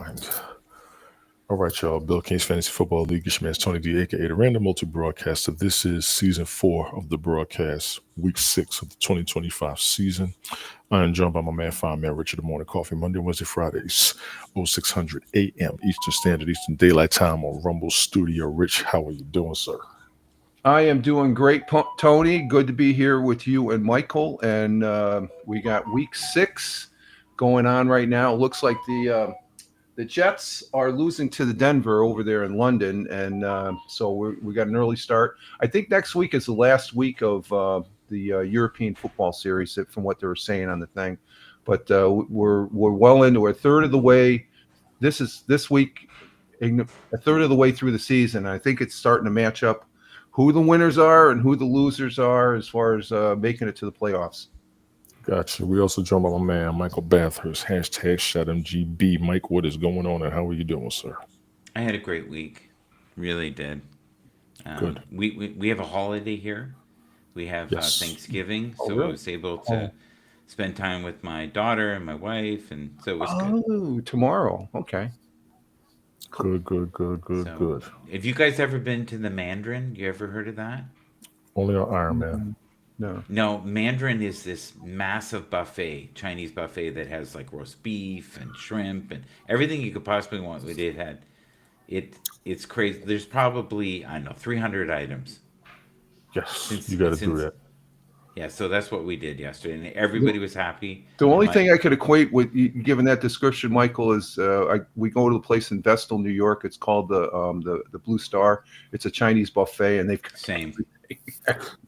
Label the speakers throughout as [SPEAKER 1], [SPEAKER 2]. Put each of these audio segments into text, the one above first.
[SPEAKER 1] mind. All right, y'all. Bill King's Fantasy Football League. It's your man Tony D, aka the Random Multi Broadcaster. This is season 4 of the broadcast, week 6 of the 2025 season. I am joined by my man, Fine Man Richard, the Morning Coffee, Monday, Wednesday, Fridays, 0600 a.m. Eastern Standard, Eastern Daylight Time on Rumble Studio. Rich, how are you doing, sir?
[SPEAKER 2] I am doing great, Tony. Good to be here with you and Michael. And we got week 6 going on right now. It looks like the Jets are losing to the Denver over there in London, and so we got an early start. I think next week is the last week of the European football series, from what they were saying on the thing. But we're well into a third of the way. This week, a third of the way through the season. I think it's starting to match up who the winners are and who the losers are as far as making it to the playoffs.
[SPEAKER 1] Gotcha. We also joined by my man, Michael Bathurst, hashtag ShotMGB. Mike, what is going on and how are you doing, sir?
[SPEAKER 3] I had a great week. Really did.
[SPEAKER 1] Good.
[SPEAKER 3] We have a holiday here. We have
[SPEAKER 1] Yes.
[SPEAKER 3] Thanksgiving,
[SPEAKER 2] Oh,
[SPEAKER 3] so I
[SPEAKER 2] really?
[SPEAKER 3] was able to spend time with my daughter and my wife, and so it was good.
[SPEAKER 2] Oh, tomorrow. Okay.
[SPEAKER 1] Good.
[SPEAKER 3] So, have you guys ever been to the Mandarin? You ever heard of that?
[SPEAKER 1] Only on Iron Man.
[SPEAKER 2] No.
[SPEAKER 3] No, Mandarin is this massive buffet, Chinese buffet that has like roast beef and shrimp and everything you could possibly want. It had it's crazy. There's probably, I don't know, 300 items.
[SPEAKER 1] Yes,
[SPEAKER 3] Since
[SPEAKER 1] you got to do
[SPEAKER 3] since
[SPEAKER 1] that.
[SPEAKER 3] Yeah, so that's what we did yesterday, and everybody was happy.
[SPEAKER 2] The
[SPEAKER 3] And
[SPEAKER 2] only
[SPEAKER 3] my
[SPEAKER 2] thing I could equate with given that description, Michael, is we go to the place in Vestal, New York. It's called the Blue Star. It's a Chinese buffet, and they've got
[SPEAKER 3] Same.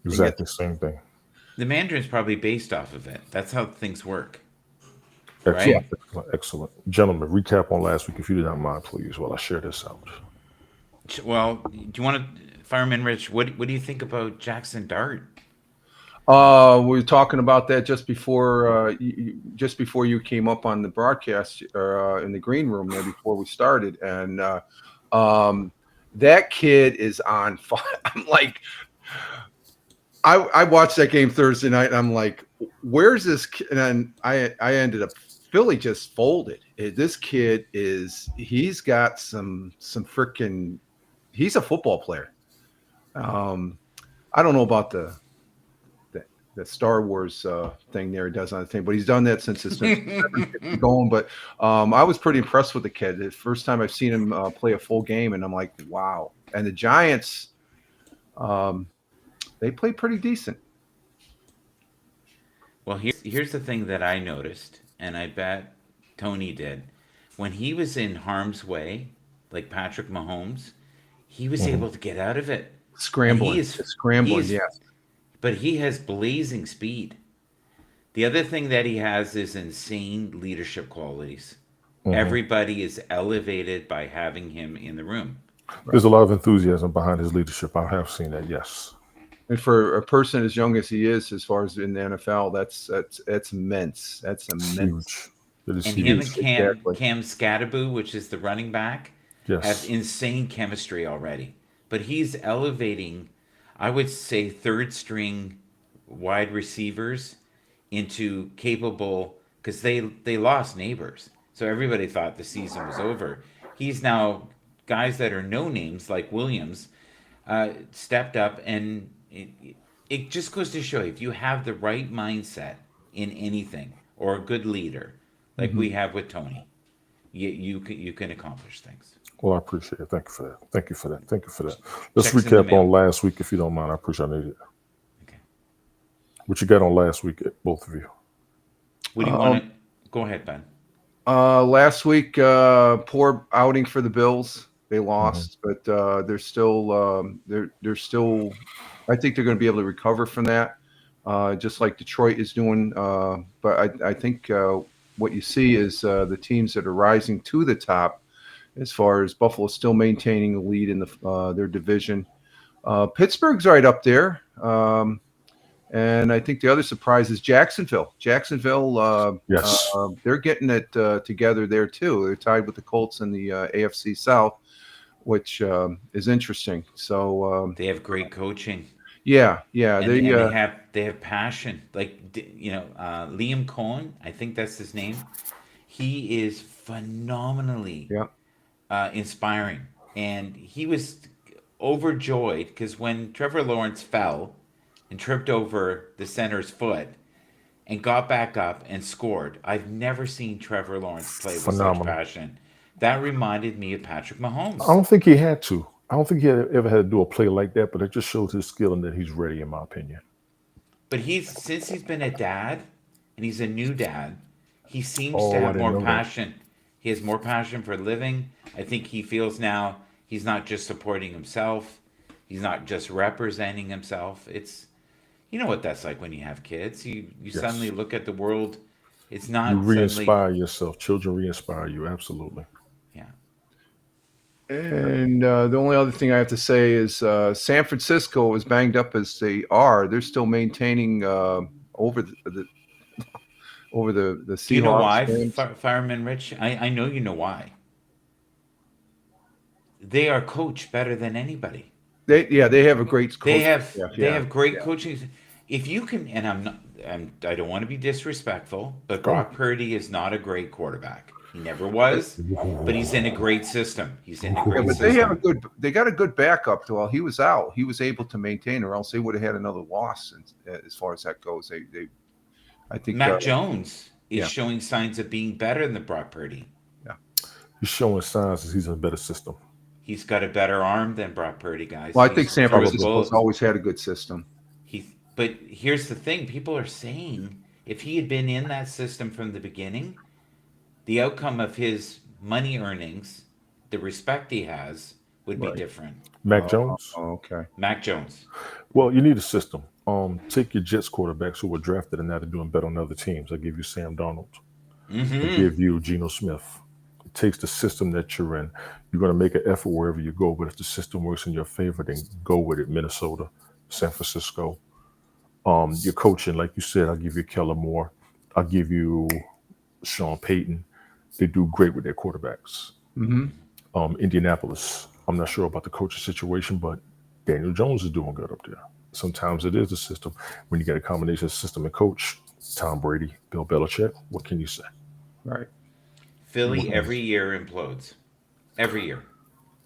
[SPEAKER 1] Exactly same thing.
[SPEAKER 3] The Mandarin's probably based off of it. That's how things work,
[SPEAKER 1] Excellent,
[SPEAKER 3] right?
[SPEAKER 1] excellent. Gentlemen, recap on last week if you do not mind, please, while I share this out.
[SPEAKER 3] Well, do you want to, Fireman Rich? What do you think about Jackson Dart?
[SPEAKER 2] We were talking about that just before you came up on the broadcast or in the green room there before we started, and that kid is on fire. I'm like, I watched that game Thursday night, and I'm like, where's this kid? And then I ended up Philly just folded. This kid he's got some freaking. He's a football player. I don't know about the Star Wars thing there he does on the thing, but he's done that since it's been going. But I was pretty impressed with the kid. The first time I've seen him play a full game, and I'm like, wow. And the Giants, they played pretty decent.
[SPEAKER 3] Well, here's the thing that I noticed, and I bet Tony did. When he was in harm's way, like Patrick Mahomes, he was
[SPEAKER 1] Mhm.
[SPEAKER 3] able to get out of it, and
[SPEAKER 2] Scrambling, scrambling, yeah.
[SPEAKER 3] but he has blazing speed. The other thing that he has is insane leadership qualities.
[SPEAKER 1] Mhm.
[SPEAKER 3] Everybody is elevated by having him in the room.
[SPEAKER 1] There's a lot of enthusiasm behind his leadership. I have seen that, yes.
[SPEAKER 2] And for a person as young as he is, as far as in the NFL, that's immense. That's
[SPEAKER 1] It's
[SPEAKER 2] immense.
[SPEAKER 1] huge. It is
[SPEAKER 3] And him and
[SPEAKER 1] huge.
[SPEAKER 2] Exactly.
[SPEAKER 3] Cam Scadaboo, which is the running back, have
[SPEAKER 1] Yes.
[SPEAKER 3] insane chemistry already. But he's elevating, I would say, third string wide receivers into capable, because they lost Neighbors, so everybody thought the season was over. He's now guys that are no names like Williams stepped up, and it just goes to show you, if you have the right mindset in anything or a good leader like
[SPEAKER 2] Mhm.
[SPEAKER 3] we have with Tony, you can accomplish things.
[SPEAKER 1] Well, I appreciate it. Thank you for that. Thank you for that. Thank you for that. Let's
[SPEAKER 3] Checks in the
[SPEAKER 1] recap on
[SPEAKER 3] mail.
[SPEAKER 1] last week if you don't mind. I appreciate it.
[SPEAKER 3] Okay.
[SPEAKER 1] What you got on last week, both of you?
[SPEAKER 3] What do you
[SPEAKER 2] Um,
[SPEAKER 3] want to go ahead, Ben?
[SPEAKER 2] Last week, poor outing for the Bills. They
[SPEAKER 1] Hmm.
[SPEAKER 2] lost, but they're still they're still. I think they're going to be able to recover from that, just like Detroit is doing. But I think what you see is the teams that are rising to the top, as far as Buffalo still maintaining the lead in their division. Pittsburgh's right up there. And I think the other surprise is Jacksonville. Jacksonville,
[SPEAKER 1] Yes.
[SPEAKER 2] they're getting it together there too. They're tied with the Colts in the AFC South, which is interesting. So
[SPEAKER 3] They have great coaching,
[SPEAKER 2] yeah,
[SPEAKER 3] and
[SPEAKER 2] they
[SPEAKER 3] they have passion. Like Liam Cohen, I think that's his name. He is phenomenally
[SPEAKER 2] Yeah.
[SPEAKER 3] inspiring. And he was overjoyed because when Trevor Lawrence fell and tripped over the center's foot and got back up and scored, I've never seen Trevor Lawrence play with such
[SPEAKER 1] Phenomenal.
[SPEAKER 3] passion. That reminded me of Patrick
[SPEAKER 1] I
[SPEAKER 3] Mahomes.
[SPEAKER 1] don't think he had to. I don't think he ever had to do a play like that, but it just shows his skill and that he's ready, in my opinion.
[SPEAKER 3] But since he's been a dad and he's a new dad, he seems to
[SPEAKER 1] Oh, I
[SPEAKER 3] have
[SPEAKER 1] didn't
[SPEAKER 3] more
[SPEAKER 1] know that.
[SPEAKER 3] passion. He has more passion for living. I think he feels now he's not just supporting himself. He's not just representing himself. It's you know what that's like when you have kids. You suddenly
[SPEAKER 1] Yes.
[SPEAKER 3] look at the world. It's
[SPEAKER 1] You
[SPEAKER 3] not suddenly
[SPEAKER 1] re-inspire yourself. Children re-inspire you. Absolutely.
[SPEAKER 3] yeah.
[SPEAKER 2] And the only other thing I have to say is San Francisco, as banged up as they are, they're still maintaining over the
[SPEAKER 3] Do you know
[SPEAKER 2] Seahawks
[SPEAKER 3] why,
[SPEAKER 2] games.
[SPEAKER 3] Fireman Rich? I know you know why. They are coached better than anybody.
[SPEAKER 2] They have a great
[SPEAKER 3] They
[SPEAKER 2] coaching
[SPEAKER 3] have
[SPEAKER 2] staff.
[SPEAKER 3] they
[SPEAKER 2] Yeah,
[SPEAKER 3] have great
[SPEAKER 2] yeah.
[SPEAKER 3] coaching. If you can, and I don't want to be disrespectful, but
[SPEAKER 1] Go.
[SPEAKER 3] Brock Purdy is not a great quarterback. He never was, but he's in a great system. He's in a
[SPEAKER 2] Yeah,
[SPEAKER 3] great
[SPEAKER 2] but they have a
[SPEAKER 3] system.
[SPEAKER 2] good. They got a good backup. To while he was out, he was able to maintain, or else they would have had another loss. As far as that goes, I think,
[SPEAKER 3] Mac Jones is
[SPEAKER 2] yeah,
[SPEAKER 3] showing signs of being better than Brock Purdy.
[SPEAKER 2] yeah.
[SPEAKER 1] He's showing signs that he's in a better system.
[SPEAKER 3] He's got a better arm than Brock Purdy, guys.
[SPEAKER 2] Well, I think
[SPEAKER 3] He's
[SPEAKER 2] San
[SPEAKER 3] through his
[SPEAKER 1] Probably.
[SPEAKER 2] Francisco's
[SPEAKER 3] bullets.
[SPEAKER 2] always had a good system.
[SPEAKER 3] But here's the thing: people are saying if he had been in that system from the beginning, the outcome of his money earnings, the respect he has, would be
[SPEAKER 2] Right.
[SPEAKER 3] different.
[SPEAKER 1] Mac Jones.
[SPEAKER 2] Okay.
[SPEAKER 3] Mac Jones.
[SPEAKER 1] Well, you need a system. Take your Jets quarterbacks who were drafted and now they're doing better on other teams. I give you Sam Donald. I
[SPEAKER 3] Mm-hmm.
[SPEAKER 1] give you Geno Smith. It takes the system that you're in. You're going to make an effort wherever you go, but if the system works in your favor, then go with it. Minnesota, San Francisco. Your coaching, like you said, I'll give you Keller Moore. I'll give you Sean Payton. They do great with their quarterbacks.
[SPEAKER 2] Mm-hmm.
[SPEAKER 1] Indianapolis, I'm not sure about the coaching situation, but Daniel Jones is doing good up there. Sometimes it is the system. When you get a combination of system and coach, Tom Brady, Bill Belichick, what can you say?
[SPEAKER 2] Right.
[SPEAKER 1] What
[SPEAKER 3] Philly
[SPEAKER 1] can you
[SPEAKER 3] every
[SPEAKER 1] say?
[SPEAKER 3] year implodes. Every year.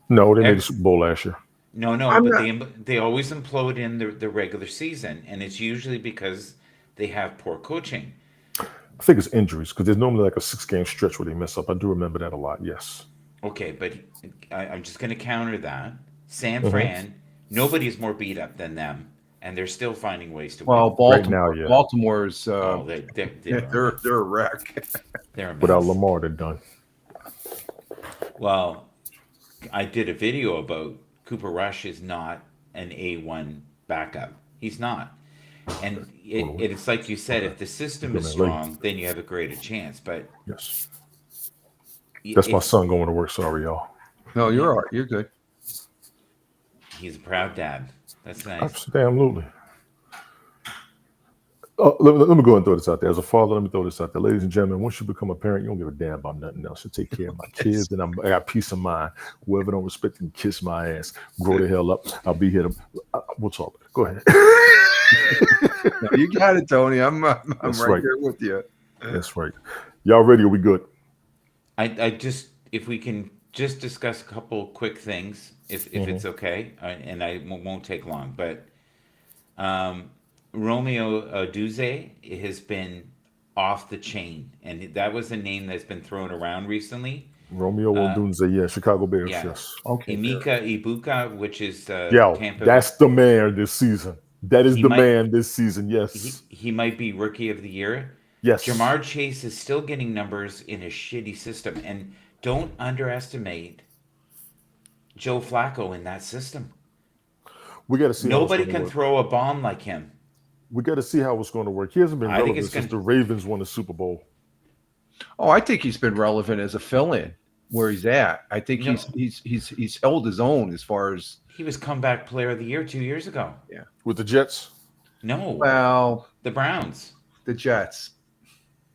[SPEAKER 1] No, they made the
[SPEAKER 3] Every,
[SPEAKER 1] Super Bowl last year.
[SPEAKER 3] no,
[SPEAKER 2] I'm
[SPEAKER 3] but
[SPEAKER 2] not.
[SPEAKER 3] they always implode in the regular season, and it's usually because they have poor coaching.
[SPEAKER 1] I think it's injuries because there's normally like a 6 game stretch where they mess up. I do remember that a lot. Yes.
[SPEAKER 3] Okay, but I'm just going to counter that. San
[SPEAKER 1] Hmm.
[SPEAKER 3] Fran, nobody's more beat up than them, and they're still finding ways to
[SPEAKER 2] Well,
[SPEAKER 3] win.
[SPEAKER 1] Right now,
[SPEAKER 2] Baltimore.
[SPEAKER 1] yeah.
[SPEAKER 2] Baltimore's
[SPEAKER 3] Oh,
[SPEAKER 2] they're a wreck.
[SPEAKER 3] they're a
[SPEAKER 1] Without
[SPEAKER 3] mess.
[SPEAKER 1] Lamar, they're done.
[SPEAKER 3] Well, I did a video about Cooper Rush is not an A1 backup. He's not.
[SPEAKER 1] Okay.
[SPEAKER 3] And
[SPEAKER 1] Hold on.
[SPEAKER 3] it's like you said,
[SPEAKER 1] Okay.
[SPEAKER 3] if the system
[SPEAKER 1] You're
[SPEAKER 3] is
[SPEAKER 1] coming late.
[SPEAKER 3] strong, then you have a greater chance. But
[SPEAKER 1] Yes. That's my
[SPEAKER 3] if
[SPEAKER 1] son going to work. Sorry, y'all.
[SPEAKER 2] No,
[SPEAKER 3] yeah,
[SPEAKER 2] you're all right. You're good.
[SPEAKER 3] he's a proud dad. That's nice.
[SPEAKER 1] Absolutely. Let me go and throw this out there. As a father, let me throw this out there. Ladies and gentlemen, once you become a parent, you don't give a damn about nothing else. You take care of my kids, and I got peace of mind. Whoever don't respect me, kiss my ass. Grow the hell up. I'll be here. We'll talk. Go ahead.
[SPEAKER 2] No, you got it, Tony. I'm
[SPEAKER 1] That's
[SPEAKER 2] right
[SPEAKER 1] right.
[SPEAKER 2] there with you.
[SPEAKER 1] That's right. Y'all ready? Are we good?
[SPEAKER 3] I just if we can just discuss a couple quick things, if
[SPEAKER 1] Hmm.
[SPEAKER 3] it's okay, and won't take long. But um, Romeo Duze has been off the chain, and that was a name that's been thrown around recently.
[SPEAKER 1] Romeo
[SPEAKER 3] Uh,
[SPEAKER 1] Odunze, yeah, Chicago Bears,
[SPEAKER 3] yeah,
[SPEAKER 1] yes.
[SPEAKER 2] Okay, Bear.
[SPEAKER 3] Emeka Ibuka, which is
[SPEAKER 1] Yo,
[SPEAKER 3] Tampa.
[SPEAKER 1] that's the man this season. That is
[SPEAKER 3] He
[SPEAKER 1] the
[SPEAKER 3] might
[SPEAKER 1] man this season. Yes.
[SPEAKER 3] he might be rookie of the year.
[SPEAKER 1] Yes.
[SPEAKER 3] Jamar Chase is still getting numbers in a shitty system, and don't underestimate Joe Flacco in that system.
[SPEAKER 1] We got to see how it's
[SPEAKER 3] Nobody
[SPEAKER 1] going to
[SPEAKER 3] can
[SPEAKER 1] work.
[SPEAKER 3] throw a bomb like him.
[SPEAKER 1] We got to see how it's going to work. He hasn't been
[SPEAKER 3] I think
[SPEAKER 1] relevant
[SPEAKER 3] it's
[SPEAKER 1] since
[SPEAKER 3] going.
[SPEAKER 1] the Ravens won the Super Bowl.
[SPEAKER 2] Oh, I think he's been relevant as a fill-in where he's at. I think
[SPEAKER 3] No,
[SPEAKER 2] he's held his own as far as
[SPEAKER 3] he was comeback player of the year 2 years ago.
[SPEAKER 2] yeah.
[SPEAKER 1] With the Jets,
[SPEAKER 3] No,
[SPEAKER 2] Well,
[SPEAKER 3] the Browns.
[SPEAKER 2] the Jets.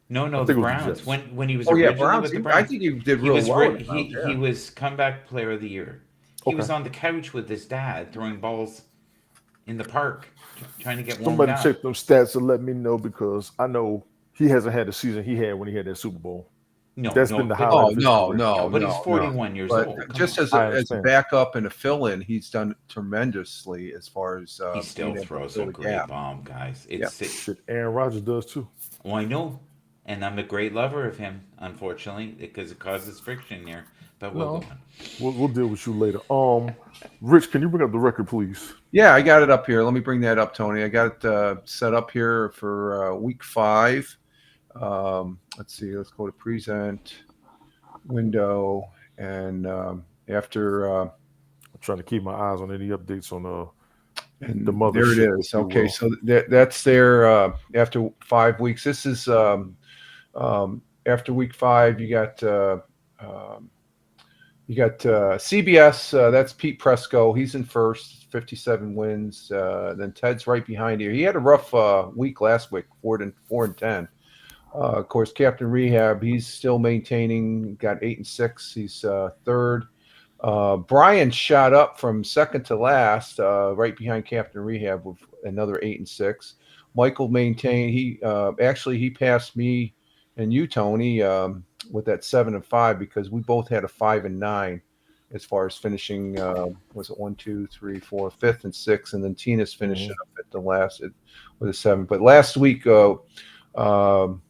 [SPEAKER 1] I
[SPEAKER 3] No, the
[SPEAKER 1] think it was the
[SPEAKER 3] Browns.
[SPEAKER 1] Jets.
[SPEAKER 3] When he was
[SPEAKER 2] Oh yeah,
[SPEAKER 3] originally
[SPEAKER 2] Browns.
[SPEAKER 3] with the
[SPEAKER 2] I
[SPEAKER 3] Browns,
[SPEAKER 2] think he did
[SPEAKER 3] he
[SPEAKER 2] real
[SPEAKER 3] was
[SPEAKER 2] well in the Browns.
[SPEAKER 3] he
[SPEAKER 2] Yeah.
[SPEAKER 3] was comeback player of the year. He
[SPEAKER 1] Okay.
[SPEAKER 3] was on the couch with his dad throwing balls in the park, trying to get warmed
[SPEAKER 1] Somebody
[SPEAKER 3] up.
[SPEAKER 1] check them stats and let me know because I know he hasn't had the season he had when he had that Super Bowl.
[SPEAKER 3] No,
[SPEAKER 1] That's
[SPEAKER 3] no,
[SPEAKER 1] been the
[SPEAKER 3] but
[SPEAKER 1] highlight
[SPEAKER 2] Oh
[SPEAKER 1] of his
[SPEAKER 2] no,
[SPEAKER 1] career.
[SPEAKER 3] no,
[SPEAKER 2] no,
[SPEAKER 3] but he's
[SPEAKER 2] no, no.
[SPEAKER 3] 41 years
[SPEAKER 2] But
[SPEAKER 3] old. Come
[SPEAKER 2] just
[SPEAKER 3] on.
[SPEAKER 1] I
[SPEAKER 2] as a
[SPEAKER 1] understand.
[SPEAKER 2] backup and a fill-in, he's done tremendously as far as
[SPEAKER 3] He
[SPEAKER 2] being
[SPEAKER 3] still
[SPEAKER 2] able to
[SPEAKER 3] throws
[SPEAKER 2] fill
[SPEAKER 3] a
[SPEAKER 2] the
[SPEAKER 3] great
[SPEAKER 2] gap.
[SPEAKER 3] bomb, guys.
[SPEAKER 2] Yeah.
[SPEAKER 3] It's
[SPEAKER 1] Shit, Aaron Rodgers does too.
[SPEAKER 3] well, I know, and I'm a great lover of him. Unfortunately, because it causes friction here. But we'll go
[SPEAKER 1] No,
[SPEAKER 3] on.
[SPEAKER 1] we'll deal with you later. Rich, can you bring up the record, please?
[SPEAKER 2] Yeah, I got it up here. Let me bring that up, Tony. I got it set up here for week 5. Let's see. Let's go to present window, and after
[SPEAKER 1] I'm trying to keep my eyes on any updates on the
[SPEAKER 2] and there it
[SPEAKER 1] mothership, if
[SPEAKER 2] is.
[SPEAKER 1] you
[SPEAKER 2] Okay,
[SPEAKER 1] will.
[SPEAKER 2] so that's there after 5 weeks. This is after week 5. Um, you got CBS. That's Pete Presco. He's in first, 57 wins. Then Ted's right behind here. He had a rough week last week, 4-10. Of course, Captain Rehab. He's still maintaining. Got 8-6. He's third. Brian shot up from second to last, right behind Captain Rehab with another 8-6. Michael maintained. He actually he passed me and you, Tony, with that 7-5 because we both had a 5-9 as far as finishing. Was it 1, 2, 3, 4, fifth and sixth, and then Tina's finished
[SPEAKER 1] Mhm.
[SPEAKER 2] up at the last with a 7. But last week, um,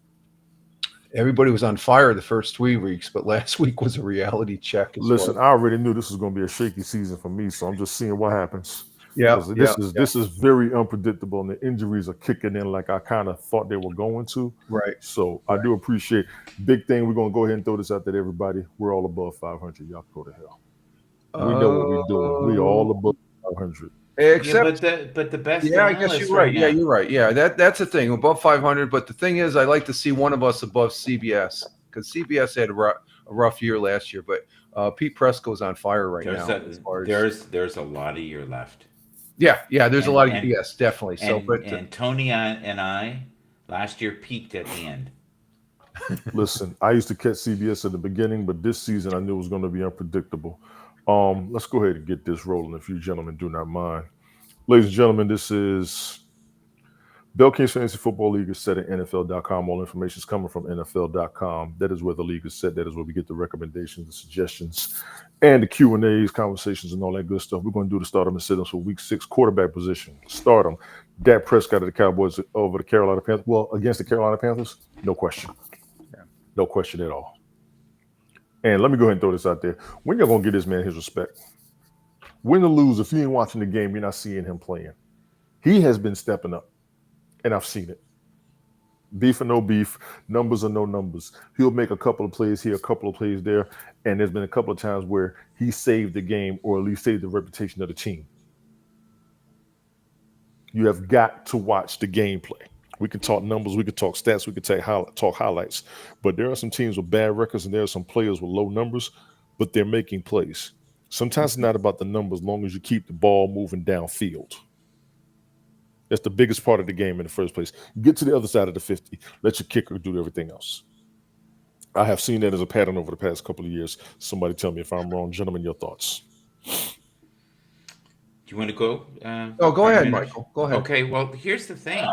[SPEAKER 2] everybody was on fire the first 3 weeks, but last week was a reality check as far.
[SPEAKER 1] Listen, I already knew this was going to be a shaky season for me, so I'm just seeing what happens
[SPEAKER 2] Yeah,
[SPEAKER 1] because
[SPEAKER 2] yeah, yeah.
[SPEAKER 1] this is very unpredictable, and the injuries are kicking in like I kind of thought they were going to.
[SPEAKER 2] Right,
[SPEAKER 1] So I
[SPEAKER 2] right.
[SPEAKER 1] do appreciate big thing. We're gonna go ahead and throw this out there to everybody. We're all above 500. Y'all go to hell. We know what we're doing. We are all
[SPEAKER 2] Uh,
[SPEAKER 1] above 500.
[SPEAKER 3] Yeah,
[SPEAKER 2] except,
[SPEAKER 3] but the best
[SPEAKER 2] yeah, I guess
[SPEAKER 3] analyst
[SPEAKER 2] you're
[SPEAKER 3] right
[SPEAKER 2] right. Yeah,
[SPEAKER 3] now.
[SPEAKER 2] you're right. Yeah, that's the thing above 500. But the thing is, I like to see one of us above CBS because CBS had a rough year last year. But Pete Presco's on fire right
[SPEAKER 3] There's
[SPEAKER 2] now
[SPEAKER 3] a
[SPEAKER 2] as far as
[SPEAKER 3] there's a lot of year left,
[SPEAKER 2] yeah, yeah. There's a
[SPEAKER 3] and
[SPEAKER 2] lot of
[SPEAKER 3] and
[SPEAKER 2] yes, definitely. So,
[SPEAKER 3] and
[SPEAKER 2] but
[SPEAKER 3] and Tony and I last year peaked at the end.
[SPEAKER 1] Listen, I used to catch CBS at the beginning, but this season I knew it was going to be unpredictable. Let's go ahead and get this rolling if you gentlemen do not mind. Ladies and gentlemen, this is Bill King's Fantasy Football League is set at NFL.com. All information is coming from NFL.com. That is where the league is set. That is where we get the recommendations, the suggestions, and the Q&As, conversations, and all that good stuff. We're going to do the start 'em and sit 'em for week 6 quarterback position. Start 'em. Dak Prescott of the Cowboys over the Carolina Panthers. Well, against the Carolina Panthers, no question.
[SPEAKER 2] yeah.
[SPEAKER 1] No question at all. And let me go ahead and throw this out there. When y'all going to give this man his respect? Win or lose, if you ain't watching the game, you're not seeing him playing. He has been stepping up, and I've seen it. Beef or no beef, numbers or no numbers. He'll make a couple of plays here, a couple of plays there, and there's been a couple of times where he saved the game or at least saved the reputation of the team. You have got to watch the gameplay. We can talk numbers, we can talk stats, we can talk highlights, but there are some teams with bad records and there are some players with low numbers, but they're making plays. Sometimes it's not about the numbers, as long as you keep the ball moving downfield. That's the biggest part of the game in the first place. Get to the other side of the 50. Let your kicker do everything else. I have seen that as a pattern over the past couple of years. Somebody tell me if I'm wrong. Gentlemen, your thoughts.
[SPEAKER 3] Do you want to go,
[SPEAKER 2] Oh, go
[SPEAKER 3] Prime
[SPEAKER 2] ahead,
[SPEAKER 3] Minister?
[SPEAKER 2] Michael. Go ahead.
[SPEAKER 3] Okay. Well, here's the thing.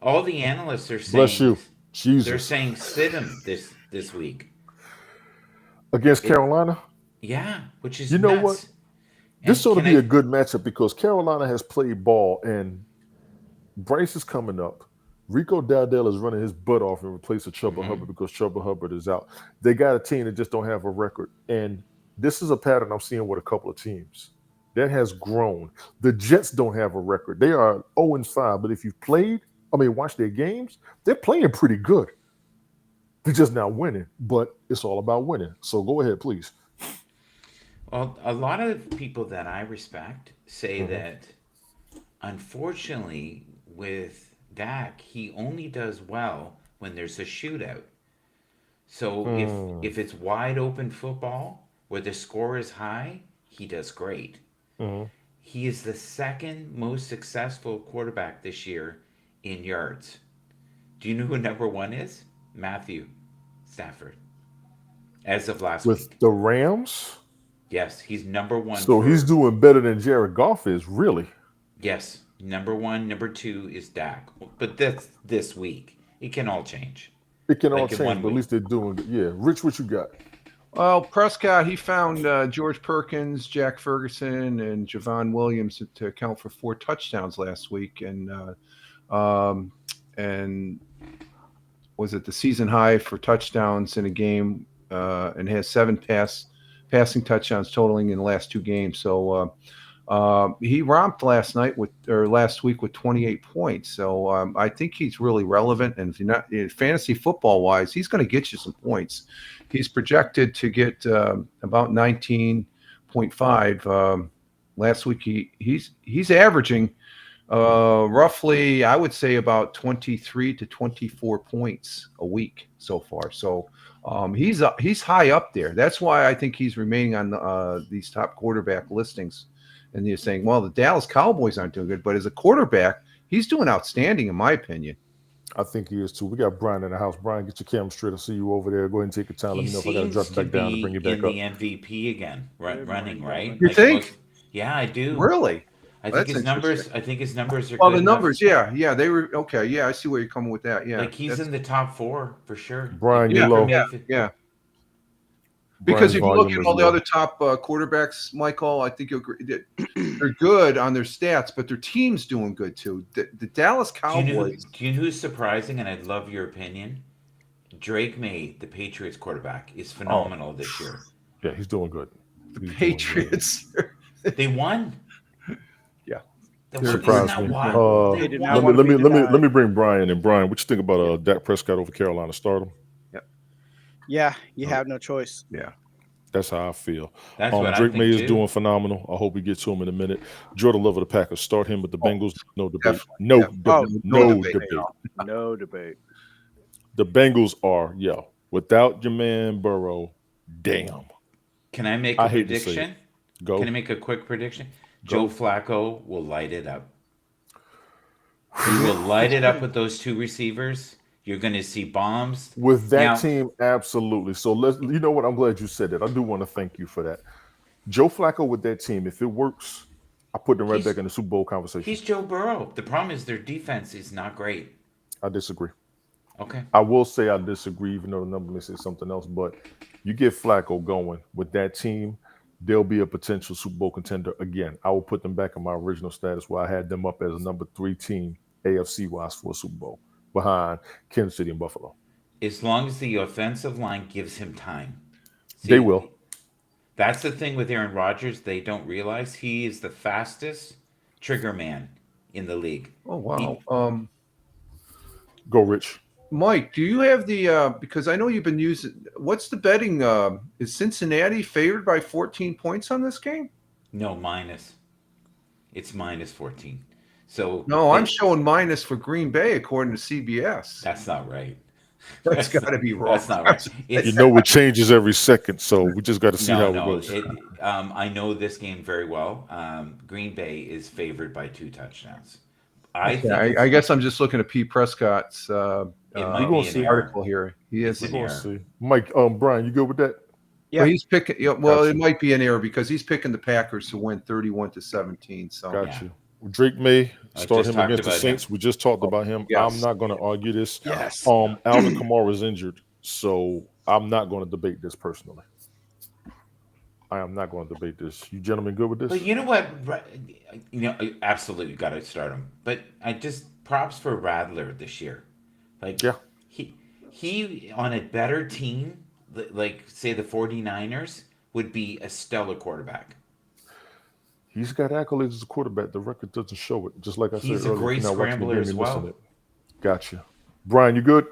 [SPEAKER 3] All the analysts are
[SPEAKER 1] Bless
[SPEAKER 3] saying
[SPEAKER 1] you. Jesus.
[SPEAKER 3] sit him this week.
[SPEAKER 1] Against
[SPEAKER 3] It
[SPEAKER 1] Carolina,
[SPEAKER 3] Yeah, which is
[SPEAKER 1] you know what?
[SPEAKER 3] nuts.
[SPEAKER 1] This
[SPEAKER 3] And
[SPEAKER 1] ought to
[SPEAKER 3] can
[SPEAKER 1] be a
[SPEAKER 3] I?
[SPEAKER 1] good matchup because Carolina has played ball and Bryce is coming up. Rico Dowdell is running his butt off in replace of Chuba
[SPEAKER 3] Mhm.
[SPEAKER 1] Hubbard because Chuba Hubbard is out. They got a team that just don't have a record. And this is a pattern I'm seeing with a couple of teams that has grown. The Jets don't have a record. They are 0-5, but if you've watch their games, they're playing pretty good. They're just not winning, but it's all about winning. So go ahead, please.
[SPEAKER 3] Well, a lot of people that I respect say
[SPEAKER 1] Mm-hmm.
[SPEAKER 3] that unfortunately with Dak, he only does well when there's a shootout. So
[SPEAKER 1] Mm-hmm.
[SPEAKER 3] if it's wide open football where the score is high, he does great.
[SPEAKER 1] Mm-hmm.
[SPEAKER 3] He is the second most successful quarterback this year in yards. Do you know who number one is? Matthew Stafford, as of last
[SPEAKER 1] With
[SPEAKER 3] week.
[SPEAKER 1] the Rams,
[SPEAKER 3] Yes, he's number one
[SPEAKER 1] so he's
[SPEAKER 3] for.
[SPEAKER 1] doing better than Jared Goff is, really.
[SPEAKER 3] Yes, number one. Number two is Dak. But that's this week. It can all change.
[SPEAKER 1] It can all
[SPEAKER 3] like in
[SPEAKER 1] change,
[SPEAKER 3] one
[SPEAKER 1] but at
[SPEAKER 3] week.
[SPEAKER 1] least they're doing good. Yeah, Rich, what you got?
[SPEAKER 2] Well, Prescott, he found George Perkins, Jack Ferguson, and Javon Williams to account for 4 touchdowns last week, and was it the season high for touchdowns in a game, and has 7 passing touchdowns totaling in the last 2 games. So he romped last week with 28 points. So I think he's really relevant. And if you're not fantasy football wise, he's going to get you some points. He's projected to get about 19.5. Last week he's averaging roughly, I would say about 23 to 24 points a week so far. So he's high up there. That's why I think he's remaining on these top quarterback listings. And you're saying, well, the Dallas Cowboys aren't doing good, but as a quarterback, he's doing outstanding, in my opinion.
[SPEAKER 1] I think he is too. We got Brian in the house. Brian, get your camera straight. I see you over there. Go ahead and take your time. Let
[SPEAKER 3] He
[SPEAKER 1] me know if I got to drop
[SPEAKER 3] seems
[SPEAKER 1] you
[SPEAKER 3] to
[SPEAKER 1] back down and bring
[SPEAKER 3] be
[SPEAKER 1] you back
[SPEAKER 3] in
[SPEAKER 1] up.
[SPEAKER 3] the MVP again, running, right?
[SPEAKER 2] You think?
[SPEAKER 3] Yeah, I do.
[SPEAKER 2] Really?
[SPEAKER 3] I think
[SPEAKER 2] That's
[SPEAKER 3] his numbers.
[SPEAKER 2] interesting.
[SPEAKER 3] I think his numbers are
[SPEAKER 2] Well,
[SPEAKER 3] good
[SPEAKER 2] the numbers,
[SPEAKER 3] enough.
[SPEAKER 2] yeah, they were okay. Yeah, I see where you're coming with that. Yeah,
[SPEAKER 3] Like he's in the top 4 for sure.
[SPEAKER 1] Brian, you
[SPEAKER 2] yeah,
[SPEAKER 1] low.
[SPEAKER 2] yeah. Because
[SPEAKER 1] Brian's
[SPEAKER 2] if you look
[SPEAKER 1] volume
[SPEAKER 2] at
[SPEAKER 1] is
[SPEAKER 2] all the
[SPEAKER 1] low.
[SPEAKER 2] other top quarterbacks, Michael, I think you'll agree that they're good on their stats, but their team's doing good too. The Dallas Cowboys.
[SPEAKER 3] Do you know who's surprising? And I'd love your opinion. Drake May, the Patriots quarterback, is phenomenal this year.
[SPEAKER 1] Yeah, he's doing good.
[SPEAKER 2] The
[SPEAKER 1] He's doing
[SPEAKER 2] Patriots.
[SPEAKER 3] They won.
[SPEAKER 2] Yeah.
[SPEAKER 3] They
[SPEAKER 1] good.
[SPEAKER 3] won. Isn't
[SPEAKER 1] Surprised
[SPEAKER 3] that
[SPEAKER 1] me.
[SPEAKER 3] wild? They
[SPEAKER 4] They did not
[SPEAKER 1] Let me
[SPEAKER 3] won.
[SPEAKER 4] want to
[SPEAKER 1] let me
[SPEAKER 4] beat the
[SPEAKER 1] let me let
[SPEAKER 4] Giants.
[SPEAKER 1] me bring Brian in. Brian, what you think about Dak Prescott over Carolina? Start him.
[SPEAKER 4] Yeah, you have no choice.
[SPEAKER 2] Yeah.
[SPEAKER 1] That's how I feel.
[SPEAKER 3] That's what I
[SPEAKER 1] Drake May
[SPEAKER 3] think
[SPEAKER 1] is
[SPEAKER 3] too.
[SPEAKER 1] doing phenomenal. I hope we get to him in a minute. Jordan Love of the Packers. Start him with the
[SPEAKER 2] Oh,
[SPEAKER 1] Bengals. No debate.
[SPEAKER 2] definitely,
[SPEAKER 1] No,
[SPEAKER 2] definitely.
[SPEAKER 1] no
[SPEAKER 2] No
[SPEAKER 1] debate.
[SPEAKER 2] debate.
[SPEAKER 4] No debate.
[SPEAKER 1] The Bengals are, without your man Burrow, damn.
[SPEAKER 3] Can I make
[SPEAKER 1] I
[SPEAKER 3] a
[SPEAKER 1] hate to say it.
[SPEAKER 3] prediction?
[SPEAKER 1] Go.
[SPEAKER 3] Can I make a quick prediction?
[SPEAKER 1] Go.
[SPEAKER 3] Joe Flacco will light it up. He will light it up with those 2 receivers. You're going to see bombs.
[SPEAKER 1] With that
[SPEAKER 3] Now,
[SPEAKER 1] team, absolutely. So you know what? I'm glad you said that. I do want to thank you for that. Joe Flacco with that team, if it works, I put them right
[SPEAKER 3] He's-
[SPEAKER 1] back in the Super Bowl conversation.
[SPEAKER 3] he's Joe Burrow. The problem is their defense is not great.
[SPEAKER 1] I disagree.
[SPEAKER 3] Okay.
[SPEAKER 1] I will say I disagree, even though the number may say something else. But you get Flacco going with that team, they'll be a potential Super Bowl contender again. I will put them back in my original status where I had them up as a number 3 team AFC wise for a Super Bowl behind Kansas City and Buffalo.
[SPEAKER 3] As long as the offensive line gives him time. See,
[SPEAKER 1] They will.
[SPEAKER 3] That's the thing with Aaron Rodgers. They don't realize he is the fastest trigger man in the league.
[SPEAKER 2] Oh wow.
[SPEAKER 1] Go, Rich.
[SPEAKER 2] Mike, do you have the because I know you've been using what's the betting? Is Cincinnati favored by 14 points on this game?
[SPEAKER 3] No, minus. It's minus 14. So
[SPEAKER 2] No, I'm showing minus for Green Bay according to CBS.
[SPEAKER 3] That's not right.
[SPEAKER 2] That's got to be wrong.
[SPEAKER 3] That's not right.
[SPEAKER 1] You know it changes every second, so we just got to see how it goes.
[SPEAKER 3] I know this game very well. Green Bay is favored by 2 touchdowns. I
[SPEAKER 2] guess I'm just looking at Pete Prescott's
[SPEAKER 3] might be an
[SPEAKER 2] article here. He is.
[SPEAKER 3] It's
[SPEAKER 1] We're
[SPEAKER 3] an
[SPEAKER 1] gonna
[SPEAKER 3] error.
[SPEAKER 1] see. Mike, Brian, you good with that?
[SPEAKER 4] Yeah.
[SPEAKER 2] Well, he's picking. Well,
[SPEAKER 1] Gotcha.
[SPEAKER 2] it might be an error because he's picking the Packers to win 31-17. So
[SPEAKER 1] Got
[SPEAKER 3] Yeah.
[SPEAKER 1] you. Drake May
[SPEAKER 3] I
[SPEAKER 1] start
[SPEAKER 3] just
[SPEAKER 1] him
[SPEAKER 3] talked
[SPEAKER 1] against the
[SPEAKER 3] about
[SPEAKER 1] Saints.
[SPEAKER 3] him.
[SPEAKER 1] We just talked about him.
[SPEAKER 2] Yes.
[SPEAKER 1] I'm not going to argue this.
[SPEAKER 4] Yes.
[SPEAKER 1] Alvin Kamara is injured, so I'm not going to debate this personally. I am not going to debate this. You gentlemen good with this?
[SPEAKER 3] But you know what? Absolutely got to start him. But I just props for Radler this year. Like,
[SPEAKER 1] Yeah.
[SPEAKER 3] he on a better team, like say the 49ers, would be a stellar quarterback.
[SPEAKER 1] He's got accolades as a quarterback. The record doesn't show it. Just like I
[SPEAKER 3] He's
[SPEAKER 1] said
[SPEAKER 3] a
[SPEAKER 1] earlier.
[SPEAKER 3] great
[SPEAKER 1] You're not watching the
[SPEAKER 3] scrambler
[SPEAKER 1] game,
[SPEAKER 3] as
[SPEAKER 1] you're
[SPEAKER 3] well.
[SPEAKER 1] missing it. Gotcha. Brian, you good?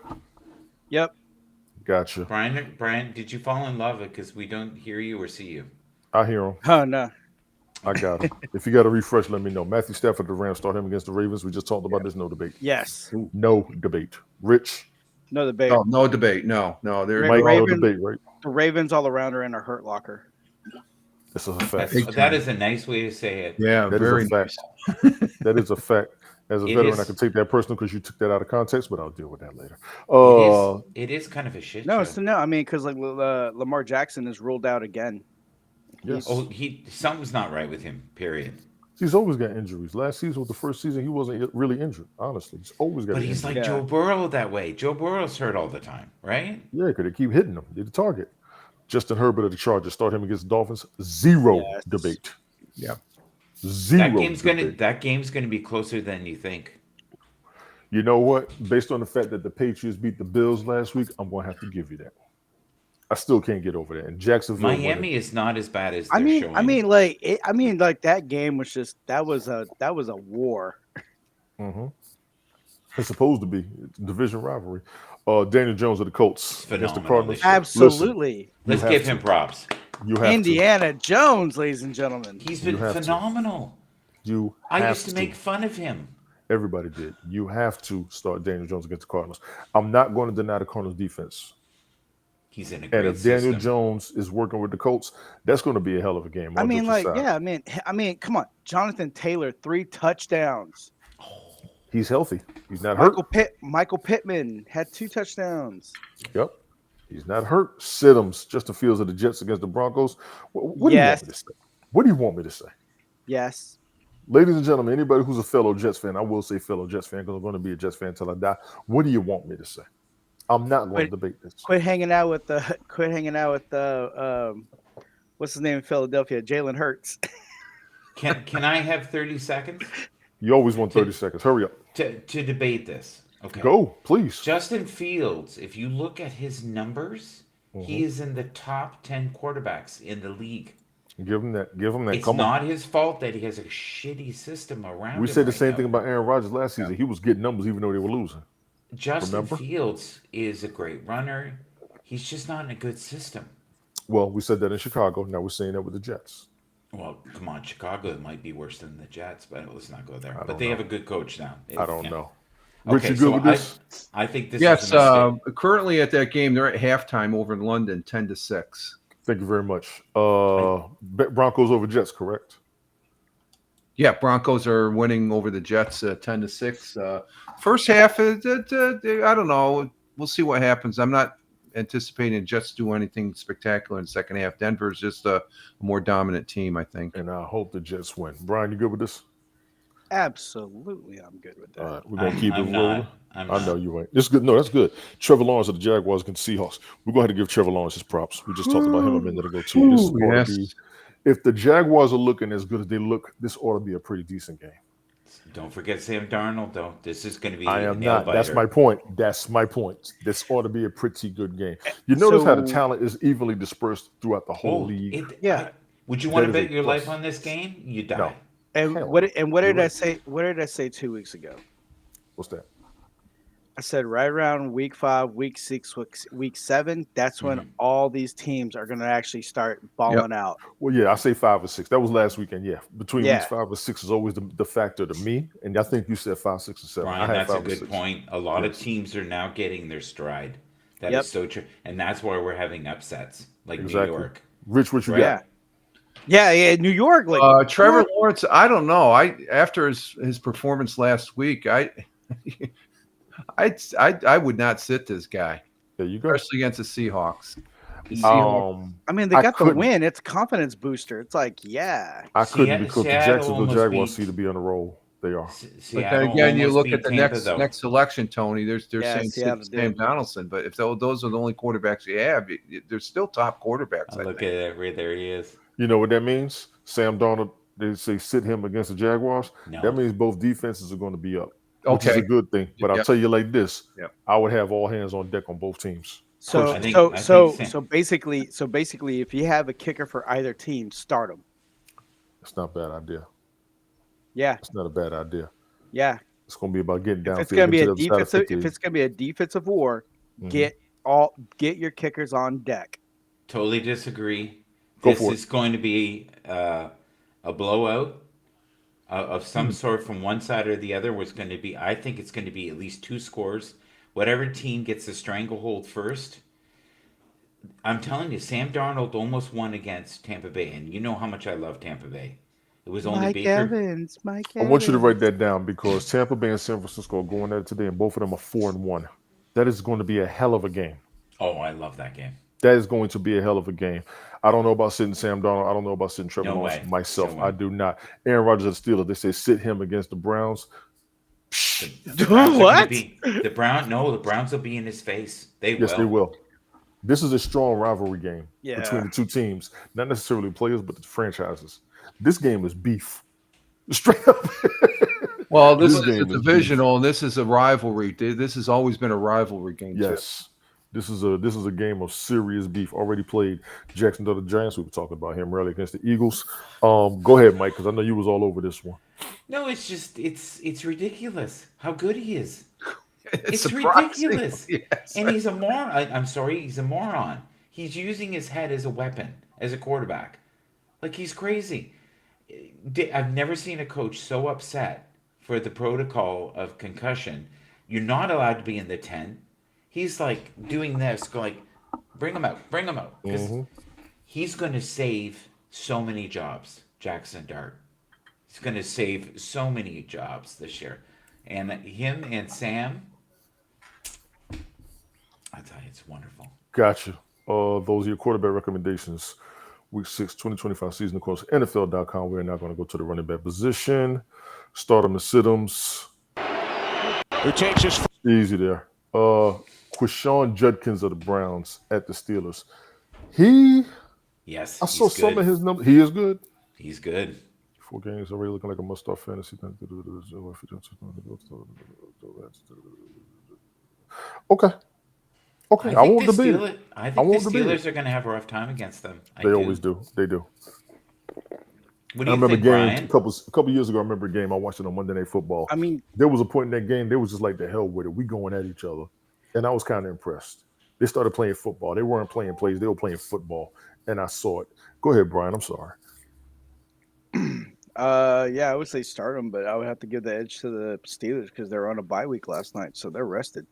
[SPEAKER 4] Yep.
[SPEAKER 1] Gotcha.
[SPEAKER 3] Brian, did you fall in love because we don't hear you or see you?
[SPEAKER 1] I hear him.
[SPEAKER 4] Oh no.
[SPEAKER 1] I got him. If you got to refresh, let me know. Matthew Stafford, the Rams, start him against the Ravens. We just talked about this. No debate.
[SPEAKER 4] Yes.
[SPEAKER 1] No debate. Rich,
[SPEAKER 4] No debate.
[SPEAKER 2] Oh, no debate. No. They're
[SPEAKER 1] Mike,
[SPEAKER 4] Raven-
[SPEAKER 1] no debate, right?
[SPEAKER 4] The Ravens all around are in a hurt locker.
[SPEAKER 1] This is a fact.
[SPEAKER 3] That is a nice way to say it.
[SPEAKER 2] yeah,
[SPEAKER 1] That
[SPEAKER 2] very
[SPEAKER 1] is a
[SPEAKER 2] nice.
[SPEAKER 1] fact. That is a fact. As a
[SPEAKER 3] It
[SPEAKER 1] veteran,
[SPEAKER 3] is-
[SPEAKER 1] I can take that personal because you took that out of context, but I'll deal with that later.
[SPEAKER 3] It is kind of a shit
[SPEAKER 4] No,
[SPEAKER 3] show.
[SPEAKER 4] no. I mean, because like Lamar Jackson is ruled out again.
[SPEAKER 1] Yes.
[SPEAKER 3] Something's not right with him. Period.
[SPEAKER 1] He's always got injuries. Last season was the first season he wasn't really injured. Honestly, he's always got
[SPEAKER 3] But
[SPEAKER 1] an
[SPEAKER 3] he's
[SPEAKER 1] injury.
[SPEAKER 3] like
[SPEAKER 4] Yeah.
[SPEAKER 3] Joe Burrow that way. Joe Burrow's hurt all the time, right?
[SPEAKER 1] Yeah, because they keep hitting him. They're the target. Justin Herbert of the Chargers. Start him against the Dolphins. Zero
[SPEAKER 4] Yes.
[SPEAKER 1] debate.
[SPEAKER 2] Yeah.
[SPEAKER 1] Zero debate.
[SPEAKER 3] That game's gonna be closer than you think.
[SPEAKER 1] You know what? Based on the fact that the Patriots beat the Bills last week, I'm going to have to give you that. I still can't get over that. And Jacksonville winning.
[SPEAKER 3] Miami is not as bad as
[SPEAKER 4] I
[SPEAKER 3] they're
[SPEAKER 4] mean,
[SPEAKER 3] showing.
[SPEAKER 4] like that game was just that was a war.
[SPEAKER 1] Mhm. It's supposed to be. It's a division rivalry. Daniel Jones of the Colts against the
[SPEAKER 3] Phenomenal
[SPEAKER 1] Cardinals.
[SPEAKER 3] this year.
[SPEAKER 4] Absolutely.
[SPEAKER 3] Let's
[SPEAKER 1] have
[SPEAKER 3] give
[SPEAKER 1] to.
[SPEAKER 3] him props.
[SPEAKER 1] You have
[SPEAKER 4] Indiana Jones, ladies and gentlemen.
[SPEAKER 3] He's
[SPEAKER 1] You
[SPEAKER 3] been
[SPEAKER 1] have to.
[SPEAKER 3] phenomenal.
[SPEAKER 1] You
[SPEAKER 3] I
[SPEAKER 1] have
[SPEAKER 3] used to make fun of him.
[SPEAKER 1] Everybody did. You have to start Daniel Jones against the Cardinals. I'm not going to deny the Cardinals defense.
[SPEAKER 3] He's in a
[SPEAKER 1] And
[SPEAKER 3] great
[SPEAKER 1] if Daniel
[SPEAKER 3] system.
[SPEAKER 1] Jones is working with the Colts, that's going to be a hell of a game.
[SPEAKER 4] I
[SPEAKER 1] all
[SPEAKER 4] mean,
[SPEAKER 1] jokes
[SPEAKER 4] like,
[SPEAKER 1] aside.
[SPEAKER 4] yeah, I mean, come on. Jonathan Taylor, 3 touchdowns.
[SPEAKER 1] He's healthy. He's not hurt.
[SPEAKER 4] Michael Pittman had 2 touchdowns.
[SPEAKER 1] Yep. He's not hurt. Siddums, Justin Fields of the Jets against the Broncos. What do you want me to say? What do you want me to say?
[SPEAKER 4] Yes.
[SPEAKER 1] Ladies and gentlemen, anybody who's a fellow Jets fan, I will say fellow Jets fan because I'm going to be a Jets fan until I die. What do you want me to say? I'm not going to debate this.
[SPEAKER 4] Quit hanging out with the what's his name in Philadelphia? Jalen Hurts.
[SPEAKER 3] Can I have 30 seconds
[SPEAKER 1] You always want 30 seconds. Hurry up.
[SPEAKER 3] to debate this? Okay.
[SPEAKER 1] Go, please.
[SPEAKER 3] Justin Fields, if you look at his numbers,
[SPEAKER 1] Mm-hmm.
[SPEAKER 3] he is in the top 10 quarterbacks in the league.
[SPEAKER 1] Give him that. Give him that.
[SPEAKER 3] It's
[SPEAKER 1] Come
[SPEAKER 3] not
[SPEAKER 1] on.
[SPEAKER 3] his fault that he has a shitty system around
[SPEAKER 1] We
[SPEAKER 3] him
[SPEAKER 1] said the
[SPEAKER 3] right
[SPEAKER 1] same
[SPEAKER 3] now.
[SPEAKER 1] thing about Aaron Rodgers last season. He was getting numbers even though they were losing.
[SPEAKER 3] Justin
[SPEAKER 1] Remember?
[SPEAKER 3] Fields is a great runner. He's just not in a good system.
[SPEAKER 1] Well, we said that in Chicago. Now we're saying that with the Jets.
[SPEAKER 3] Well, come on, Chicago might be worse than the Jets, but let's not go there.
[SPEAKER 1] don't
[SPEAKER 3] But they
[SPEAKER 1] know.
[SPEAKER 3] have a good coach now.
[SPEAKER 1] I don't know. Rich,
[SPEAKER 3] Okay,
[SPEAKER 1] you good
[SPEAKER 3] so
[SPEAKER 1] with this?
[SPEAKER 3] I think this
[SPEAKER 2] Yes.
[SPEAKER 3] is a mistake.
[SPEAKER 2] Currently at that game, they're at halftime over in London, 10-6.
[SPEAKER 1] Thank you very much. Broncos over Jets, correct?
[SPEAKER 2] Yeah, Broncos are winning over the Jets 10-6. First half, I don't know. We'll see what happens. I'm not anticipating the Jets do anything spectacular in the second half. Denver's just a more dominant team, I think.
[SPEAKER 1] And I hope the Jets win. Brian, you good with this?
[SPEAKER 4] Absolutely, I'm good with that.
[SPEAKER 1] All right, we're gonna keep it
[SPEAKER 3] I'm
[SPEAKER 1] rolling.
[SPEAKER 3] not. I'm
[SPEAKER 1] I know
[SPEAKER 3] not.
[SPEAKER 1] you ain't. It's good. No, that's good. Trevor Lawrence of the Jaguars against the Seahawks. We're going to have to give Trevor Lawrence his props. We just talked about him a minute ago too. This is going
[SPEAKER 2] Yes.
[SPEAKER 1] to be. If the Jaguars are looking as good as they look, this ought to be a pretty decent game.
[SPEAKER 3] Don't forget Sam Darnold, though. This is going to be
[SPEAKER 1] I
[SPEAKER 3] a
[SPEAKER 1] am
[SPEAKER 3] nail
[SPEAKER 1] not.
[SPEAKER 3] biter.
[SPEAKER 1] That's my point. That's my point. This ought to be a pretty good game. You notice how the
[SPEAKER 4] So-
[SPEAKER 1] talent is evenly dispersed throughout the whole league.
[SPEAKER 4] Yeah.
[SPEAKER 3] Would you want to
[SPEAKER 1] That is
[SPEAKER 3] bet
[SPEAKER 1] a
[SPEAKER 3] your
[SPEAKER 1] plus.
[SPEAKER 3] life on this game? You die.
[SPEAKER 1] No.
[SPEAKER 4] And
[SPEAKER 1] Hell
[SPEAKER 4] what
[SPEAKER 1] no.
[SPEAKER 4] did
[SPEAKER 1] You're
[SPEAKER 4] I
[SPEAKER 1] right.
[SPEAKER 4] say? What did I say 2 weeks ago?
[SPEAKER 1] What's that?
[SPEAKER 4] I said right around week 5, week 6, week 7. That's when
[SPEAKER 3] Mhm.
[SPEAKER 4] all these teams are going to actually start balling out.
[SPEAKER 1] Well, yeah, I say 5 or 6. That was last weekend. Yeah, between
[SPEAKER 4] Yeah.
[SPEAKER 1] weeks 5 or 6 is always the factor to me. And I think you said 5, 6, and 7. I
[SPEAKER 3] Brian,
[SPEAKER 1] had
[SPEAKER 3] that's a
[SPEAKER 1] 5 or
[SPEAKER 3] good
[SPEAKER 1] 6.
[SPEAKER 3] point. A lot
[SPEAKER 1] Yes.
[SPEAKER 3] of teams are now getting their stride. That is
[SPEAKER 4] Yep.
[SPEAKER 3] so true. And that's why we're having upsets like
[SPEAKER 1] Exactly.
[SPEAKER 3] New York.
[SPEAKER 1] Rich, what you
[SPEAKER 3] Right.
[SPEAKER 1] got?
[SPEAKER 4] Yeah, New York. Like
[SPEAKER 2] Trevor
[SPEAKER 4] what?
[SPEAKER 2] Lawrence, I don't know. After his performance last week, I would not sit this guy,
[SPEAKER 1] There you go.
[SPEAKER 2] especially against the Seahawks. The Seahawks.
[SPEAKER 4] I mean, they
[SPEAKER 1] I
[SPEAKER 4] got the
[SPEAKER 1] couldn't.
[SPEAKER 4] win. It's a confidence booster. It's like, yeah.
[SPEAKER 1] I couldn't because the
[SPEAKER 3] Seattle
[SPEAKER 1] Jacksonville
[SPEAKER 3] almost
[SPEAKER 1] Jaguars
[SPEAKER 3] beat-
[SPEAKER 1] seem to be on the roll. They are.
[SPEAKER 2] But
[SPEAKER 3] Seattle
[SPEAKER 2] then again, you
[SPEAKER 3] almost
[SPEAKER 2] look
[SPEAKER 3] beat
[SPEAKER 2] at the
[SPEAKER 3] Tampa,
[SPEAKER 2] next selection, Tony. They're
[SPEAKER 4] Yeah,
[SPEAKER 2] saying
[SPEAKER 4] Seattle
[SPEAKER 2] Sam
[SPEAKER 4] did.
[SPEAKER 2] Donaldson, but if those are the only quarterbacks you have, they're still top quarterbacks. I
[SPEAKER 3] Look
[SPEAKER 2] think.
[SPEAKER 3] at it. Right there he is.
[SPEAKER 1] You know what that means? Sam Darnold, they say sit him against the Jaguars.
[SPEAKER 3] No.
[SPEAKER 1] That means both defenses are going to be up, which is
[SPEAKER 2] Okay.
[SPEAKER 1] a good thing. But I'll
[SPEAKER 2] Yep.
[SPEAKER 1] tell you like this:
[SPEAKER 2] Yep.
[SPEAKER 1] I would have all hands on deck on both teams.
[SPEAKER 4] So
[SPEAKER 3] I think-
[SPEAKER 4] so
[SPEAKER 3] I think
[SPEAKER 4] so
[SPEAKER 3] Sam-
[SPEAKER 4] so basically, if you have a kicker for either team, start them.
[SPEAKER 1] It's not a bad idea.
[SPEAKER 4] Yeah,
[SPEAKER 1] It's not a bad idea.
[SPEAKER 4] yeah.
[SPEAKER 1] It's going to be about getting down.
[SPEAKER 4] If it's gonna be a defensive, if it's gonna be a defensive war, get your kickers on deck.
[SPEAKER 3] Totally disagree.
[SPEAKER 1] Go
[SPEAKER 3] This
[SPEAKER 1] for it.
[SPEAKER 3] is going to be a blowout of some sort from one side or the other. I think it's going to be at least 2 scores. Whatever team gets the stranglehold first. I'm telling you, Sam Darnold almost won against Tampa Bay, and you know how much I love Tampa Bay. It was only
[SPEAKER 4] Mike
[SPEAKER 3] Baker.
[SPEAKER 4] Evans, Mike
[SPEAKER 1] I
[SPEAKER 4] Evans.
[SPEAKER 1] want you to write that down because Tampa Bay and San Francisco are going at it today, and both of them are 4-1. That is going to be a hell of a game.
[SPEAKER 3] Oh, I love that game.
[SPEAKER 1] That is going to be a hell of a game. I don't know about sitting Sam Darnold. I don't know about sitting Trevor
[SPEAKER 3] No
[SPEAKER 1] Lawrence
[SPEAKER 3] way.
[SPEAKER 1] myself.
[SPEAKER 3] No
[SPEAKER 1] I
[SPEAKER 3] way.
[SPEAKER 1] do not. Aaron Rodgers at the Steelers. They say sit him against the Browns.
[SPEAKER 3] The Browns are going to
[SPEAKER 4] What?
[SPEAKER 3] be the Brown. No, the Browns will be in his face. They
[SPEAKER 1] Yes, they
[SPEAKER 3] will.
[SPEAKER 1] will. This is a strong rivalry game between
[SPEAKER 4] Yeah.
[SPEAKER 1] the two teams. Not necessarily players, but the franchises. This game is beef. Straight up.
[SPEAKER 2] Well, this
[SPEAKER 1] This
[SPEAKER 2] is a
[SPEAKER 1] game is beef.
[SPEAKER 2] divisional, and this is a rivalry. This has always been a rivalry game, too.
[SPEAKER 1] Yes. This is a game of serious beef. Already played Jacksonville the Giants. We were talking about him earlier against the Eagles. Go ahead, Mike, because I know you was all over this one.
[SPEAKER 3] No, it's just it's ridiculous how good he is.
[SPEAKER 2] It's
[SPEAKER 3] It's
[SPEAKER 2] surprising.
[SPEAKER 3] ridiculous.
[SPEAKER 2] Yes.
[SPEAKER 3] And he's a moron. I'm sorry, he's a moron. He's using his head as a weapon, as a quarterback. Like he's crazy. I've never seen a coach so upset for the protocol of concussion. You're not allowed to be in the tent. He's like doing this, going, bring him out. Because
[SPEAKER 1] Hmm.
[SPEAKER 3] he's going to save so many jobs, Jackson Dart. He's going to save so many jobs this year. And him and Sam, I tell you, it's wonderful.
[SPEAKER 1] Gotcha. Those are your quarterback recommendations. Week 6, 2025 season, of course, NFL.com. We're not going to go to the running back position. Start them and sit 'ems.
[SPEAKER 5] Who takes his
[SPEAKER 1] Easy there. Quishawn Judkins of the Browns at the Steelers. He,
[SPEAKER 3] Yes,
[SPEAKER 1] I saw
[SPEAKER 3] he's
[SPEAKER 1] some of
[SPEAKER 3] good.
[SPEAKER 1] his numbers. He is good.
[SPEAKER 3] He's good.
[SPEAKER 1] 4 games already looking like a must-start fantasy. Okay. Okay. I won't debate it.
[SPEAKER 3] I
[SPEAKER 1] I
[SPEAKER 3] think the
[SPEAKER 1] won't debate
[SPEAKER 3] Steelers
[SPEAKER 1] it.
[SPEAKER 3] are going to have a rough time against them.
[SPEAKER 1] They always do. They do.
[SPEAKER 3] What
[SPEAKER 1] I
[SPEAKER 3] do you
[SPEAKER 1] remember a
[SPEAKER 3] think,
[SPEAKER 1] game
[SPEAKER 3] Brian?
[SPEAKER 1] a couple years ago. I remember a game I watched it on Monday Night Football.
[SPEAKER 4] I mean,
[SPEAKER 1] There was a point in that game they was just like the hell with it. We going at each other, and I was kind of impressed. They started playing football. They weren't playing plays. They were playing football, and I saw it. Go ahead, Brian. I'm sorry.
[SPEAKER 4] yeah, I would say start them, but I would have to give the edge to the Steelers because they're on a bye week last night, so they're rested.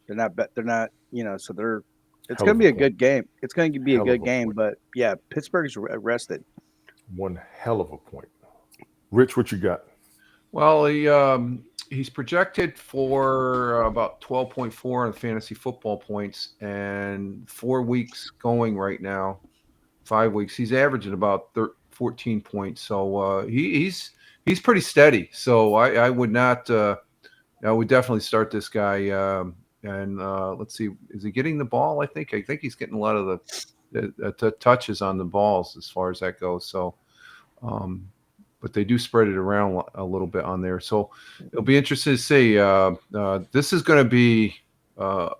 [SPEAKER 4] They're not, so they're. It's
[SPEAKER 1] Hell
[SPEAKER 4] going
[SPEAKER 1] of
[SPEAKER 4] to be
[SPEAKER 1] a
[SPEAKER 4] a good
[SPEAKER 1] point.
[SPEAKER 4] game. It's going to be a
[SPEAKER 1] Hell of
[SPEAKER 4] good
[SPEAKER 1] a
[SPEAKER 4] game,
[SPEAKER 1] point.
[SPEAKER 4] but yeah, Pittsburgh's rested.
[SPEAKER 1] One hell of a point. Rich, what you got?
[SPEAKER 2] Well, he's projected for about 12.4 on fantasy football points, and 4 weeks going right now, 5 weeks. He's averaging about 14 points, so he's pretty steady. So I would not. I would definitely start this guy. And let's see, is he getting the ball? I think he's getting a lot of the touches on the balls as far as that goes. So. But they do spread it around a little bit on there. So it'll be interesting to see. This is going to be a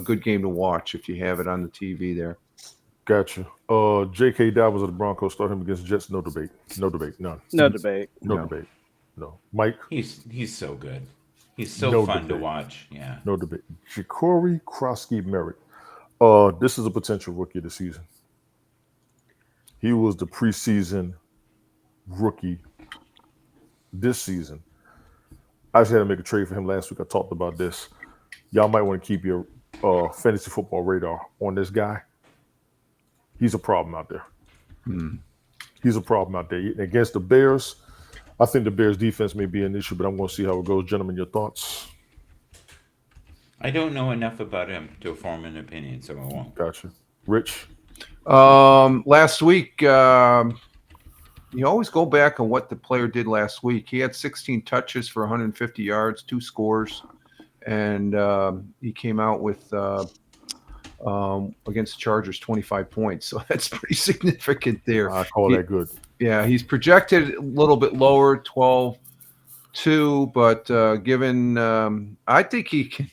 [SPEAKER 2] good game to watch if you have it on the TV there.
[SPEAKER 1] Gotcha. J.K. Dobbins of the Broncos start him against Jets. No debate. No debate. None.
[SPEAKER 4] No debate.
[SPEAKER 1] No
[SPEAKER 2] No.
[SPEAKER 1] debate. No. Mike.
[SPEAKER 3] He's so good. He's so
[SPEAKER 1] No
[SPEAKER 3] fun to
[SPEAKER 1] debate.
[SPEAKER 3] watch. Yeah.
[SPEAKER 1] No debate. Ja'Cory Krosky Merritt. This is a potential rookie of the season. He was the preseason rookie this season. I actually had to make a trade for him last week. I talked about this. Y'all might want to keep your fantasy football radar on this guy. He's a problem out there. He's a problem out there. Against the Bears, I think the Bears defense may be an issue, but I'm going to see how it goes. Gentlemen, your thoughts?
[SPEAKER 3] I don't know enough about him to form an opinion, so I won't.
[SPEAKER 1] Gotcha. Rich?
[SPEAKER 2] Last week, you always go back on what the player did last week. He had 16 touches for 150 yards, 2 scores, and he came out with against the Chargers 25 points. So that's pretty significant there.
[SPEAKER 1] I call that good.
[SPEAKER 2] Yeah, he's projected a little bit lower, 12-2, but given I think he can.